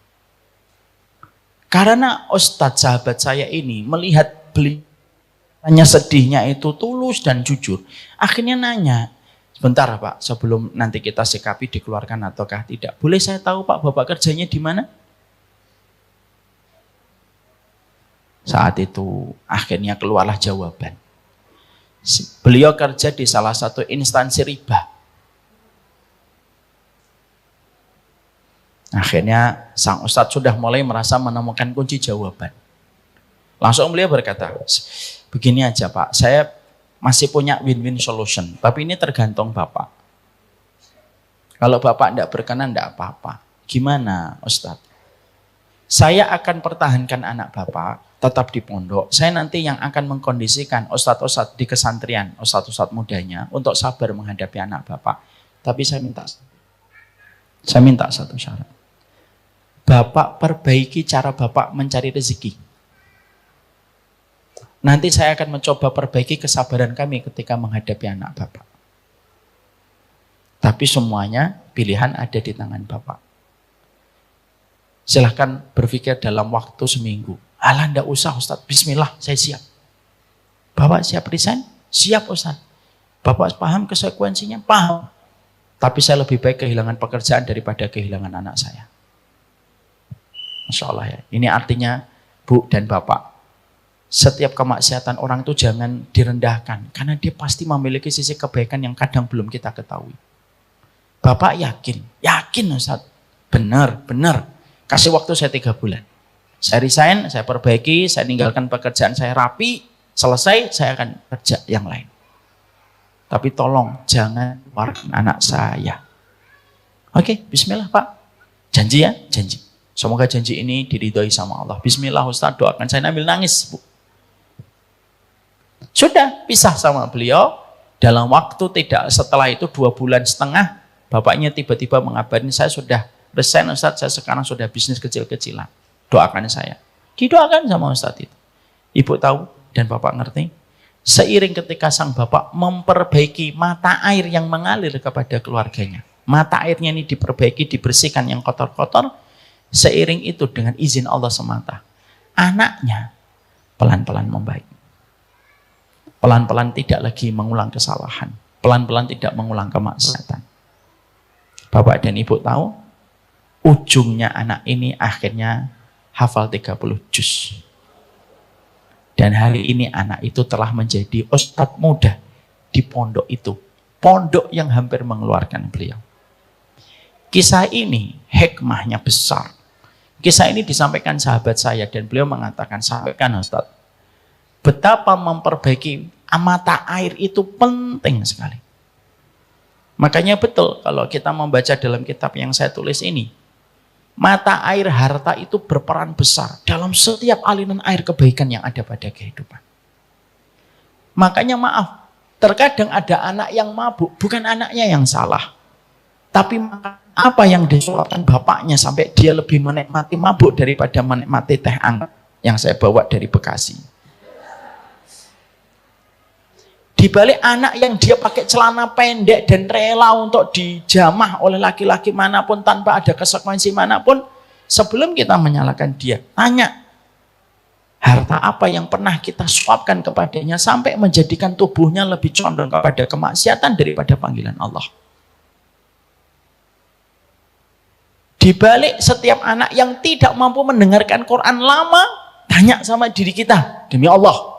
Speaker 2: Karena Ustadz sahabat saya ini melihat beliau sedihnya itu tulus dan jujur. Akhirnya nanya, sebentar Pak, sebelum nanti kita sikapi dikeluarkan ataukah tidak. Boleh saya tahu Pak, Bapak kerjanya di mana? Saat itu akhirnya keluarlah jawaban. Beliau kerja di salah satu instansi riba. Akhirnya sang ustadz sudah mulai merasa menemukan kunci jawaban. Langsung beliau berkata, begini aja Pak, saya masih punya win-win solution, tapi ini tergantung Bapak. Kalau Bapak tidak berkenan, tidak apa-apa. Gimana Ustadz? Saya akan pertahankan anak Bapak tetap di pondok. Saya nanti yang akan mengkondisikan ustadz-ustadz di kesantrian, ustadz-ustadz mudanya untuk sabar menghadapi anak Bapak. Tapi saya minta satu syarat. Bapak perbaiki cara Bapak mencari rezeki. Nanti saya akan mencoba perbaiki kesabaran kami ketika menghadapi anak Bapak. Tapi semuanya pilihan ada di tangan Bapak. Silahkan berpikir dalam waktu seminggu. Alah, enggak usah Ustaz, bismillah, saya siap. Bapak siap resign? Siap Ustaz. Bapak paham konsekuensinya? Paham. Tapi saya lebih baik kehilangan pekerjaan daripada kehilangan anak saya. Masya Allah ya. Ini artinya Bu dan Bapak, setiap kemaksiatan orang itu jangan direndahkan. Karena dia pasti memiliki sisi kebaikan yang kadang belum kita ketahui. Bapak yakin Ustaz. Benar. Kasih waktu saya 3 bulan. Saya resign, saya perbaiki, saya tinggalkan pekerjaan saya rapi, selesai, saya akan kerja yang lain. Tapi tolong jangan keluarkan anak saya. Oke, bismillah Pak. Janji ya, janji. Semoga janji ini diridhoi sama Allah. Bismillah Ustaz, doakan saya sambil nangis, Bu. Sudah pisah sama beliau. Dalam waktu tidak setelah itu 2 bulan setengah, bapaknya tiba-tiba mengabarin saya sudah resign Ustaz, saya sekarang sudah bisnis kecil-kecilan. Doakan saya. Didoakan sama Ustaz itu. Ibu tahu dan Bapak ngerti. Seiring ketika sang Bapak memperbaiki mata air yang mengalir kepada keluarganya. Mata airnya ini diperbaiki, dibersihkan yang kotor-kotor. Seiring itu dengan izin Allah semata. Anaknya pelan-pelan membaik. Pelan-pelan tidak lagi mengulang kesalahan. Pelan-pelan tidak mengulang kemaksiatan. Bapak dan Ibu tahu, ujungnya anak ini akhirnya hafal 30 juz. Dan hari ini anak itu telah menjadi ustadz muda di pondok itu. Pondok yang hampir mengeluarkan beliau. Kisah ini hikmahnya besar. Kisah ini disampaikan sahabat saya dan beliau mengatakan, sampaikan Ustadz, betapa memperbaiki mata air itu penting sekali. Makanya betul kalau kita membaca dalam kitab yang saya tulis ini, mata air harta itu berperan besar dalam setiap aliran air kebaikan yang ada pada kehidupan. Makanya maaf, terkadang ada anak yang mabuk, bukan anaknya yang salah. Tapi apa yang disuapkan bapaknya sampai dia lebih menikmati mabuk daripada menikmati teh hangat yang saya bawa dari Bekasi. Di balik anak yang dia pakai celana pendek dan rela untuk dijamah oleh laki-laki manapun tanpa ada konsekuensi manapun, sebelum kita menyalahkan dia, tanya, harta apa yang pernah kita suapkan kepadanya sampai menjadikan tubuhnya lebih condong kepada kemaksiatan daripada panggilan Allah. Di balik setiap anak yang tidak mampu mendengarkan Quran lama, tanya sama diri kita, demi Allah,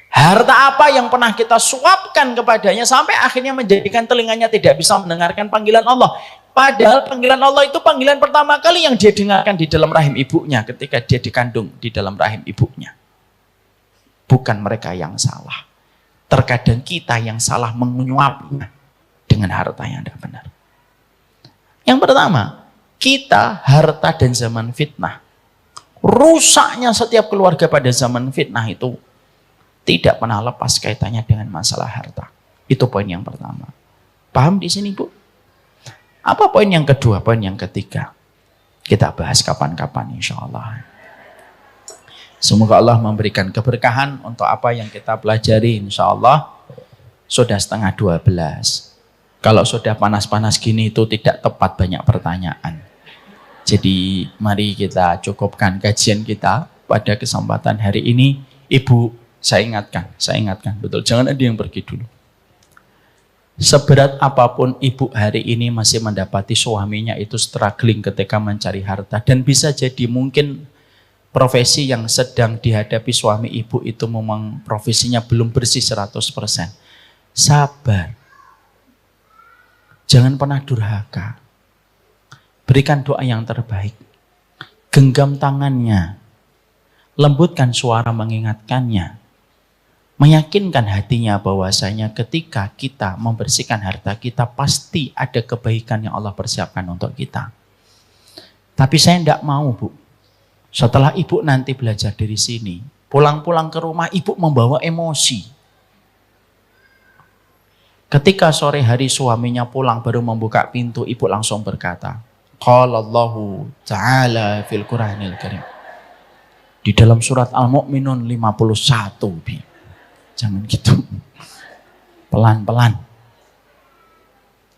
Speaker 2: harta apa yang pernah kita suapkan kepadanya sampai akhirnya menjadikan telinganya tidak bisa mendengarkan panggilan Allah. Padahal panggilan Allah itu panggilan pertama kali yang dia dengarkan di dalam rahim ibunya ketika dia dikandung di dalam rahim ibunya. Bukan mereka yang salah. Terkadang kita yang salah menyuapnya dengan harta yang tidak benar. Yang pertama, kita harta dan zaman fitnah. Rusaknya setiap keluarga pada zaman fitnah itu tidak pernah lepas kaitannya dengan masalah harta. Itu poin yang pertama. Paham di sini, Bu? Apa poin yang kedua? Poin yang ketiga. Kita bahas kapan-kapan insya Allah. Semoga Allah memberikan keberkahan untuk apa yang kita pelajari insya Allah. Sudah 11:30. Kalau sudah panas-panas gini itu tidak tepat banyak pertanyaan. Jadi mari kita cukupkan kajian kita pada kesempatan hari ini. Ibu, saya ingatkan, betul, jangan ada yang pergi dulu. Seberat apapun ibu hari ini masih mendapati suaminya itu struggling ketika mencari harta. Dan bisa jadi mungkin profesi yang sedang dihadapi suami ibu itu memang profesinya belum bersih 100%. Sabar. Jangan pernah durhaka. Berikan doa yang terbaik. Genggam tangannya. Lembutkan suara mengingatkannya. Meyakinkan hatinya bahwasanya ketika kita membersihkan harta kita pasti ada kebaikan yang Allah persiapkan untuk kita. Tapi saya tidak mau, Bu. Setelah ibu nanti belajar dari sini, pulang-pulang ke rumah ibu membawa emosi. Ketika sore hari suaminya pulang baru membuka pintu, ibu langsung berkata, qala Allahu ta'ala fil Qur'anil Karim. Di dalam surat Al-Mu'minun 51, Bi. Jangan gitu. Pelan-pelan.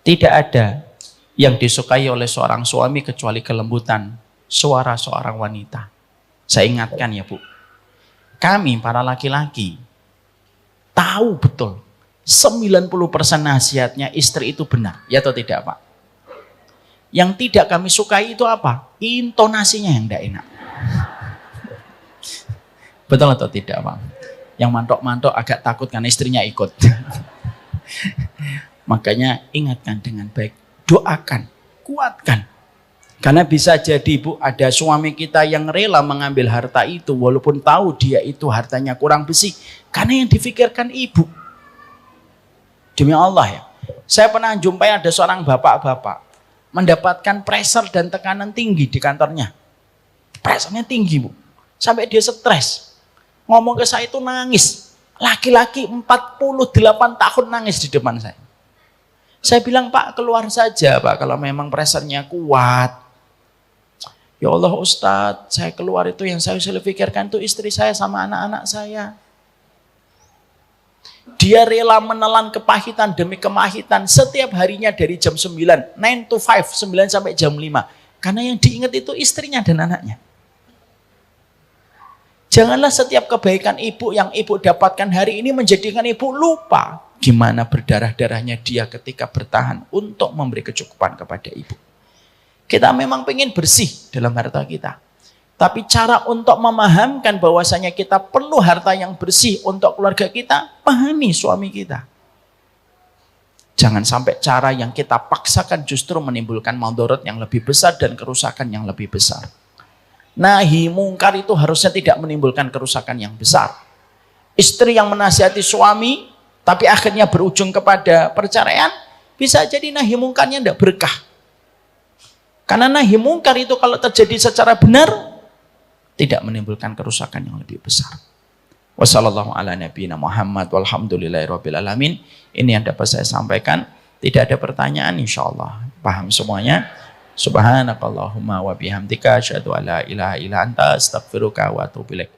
Speaker 2: Tidak ada yang disukai oleh seorang suami kecuali kelembutan suara seorang wanita. Saya ingatkan ya, Bu. Kami para laki-laki tahu betul 90% nasihatnya istri itu benar. Ya atau tidak, Pak? Yang tidak kami sukai itu apa? Intonasinya yang tidak enak. Betul atau tidak, Pak? Yang mantok-mantok agak takut karena istrinya ikut. Makanya ingatkan dengan baik. Doakan, kuatkan. Karena bisa jadi, Bu, ada suami kita yang rela mengambil harta itu walaupun tahu dia itu hartanya kurang bersih. Karena yang difikirkan ibu. Demi Allah ya. Saya pernah jumpai ada seorang bapak-bapak mendapatkan pressure dan tekanan tinggi di kantornya. Pressernya tinggi, Bu. Sampai dia stres. Ngomong ke saya itu nangis. Laki-laki 48 tahun nangis di depan saya. Saya bilang, Pak, keluar saja, Pak, kalau memang pressernya kuat. Ya Allah, Ustadz, saya keluar itu yang saya selalu pikirkan itu istri saya sama anak-anak saya. Dia rela menelan kepahitan demi kemahitan setiap harinya dari jam 9, 9 to 5, 9 sampai jam 5. Karena yang diingat itu istrinya dan anaknya. Janganlah setiap kebaikan ibu yang ibu dapatkan hari ini menjadikan ibu lupa gimana berdarah-darahnya dia ketika bertahan untuk memberi kecukupan kepada ibu. Kita memang pengen bersih dalam harta kita. Tapi cara untuk memahamkan bahwasanya kita perlu harta yang bersih untuk keluarga kita, pahami suami kita. Jangan sampai cara yang kita paksakan justru menimbulkan mudarat yang lebih besar dan kerusakan yang lebih besar. Nahi mungkar itu harusnya tidak menimbulkan kerusakan yang besar. Istri yang menasihati suami, tapi akhirnya berujung kepada perceraian, bisa jadi nahi mungkarnya tidak berkah. Karena nahi mungkar itu kalau terjadi secara benar, tidak menimbulkan kerusakan yang lebih besar. Wassallallahu ala nabiyina Muhammad walhamdulillahirabbil alamin. Ini yang dapat saya sampaikan. Tidak ada pertanyaan, insyaallah paham semuanya. Subhanakallahumma wa bihamdika asyhadu an la ilaha illa anta astaghfiruka wa atubu ilaik.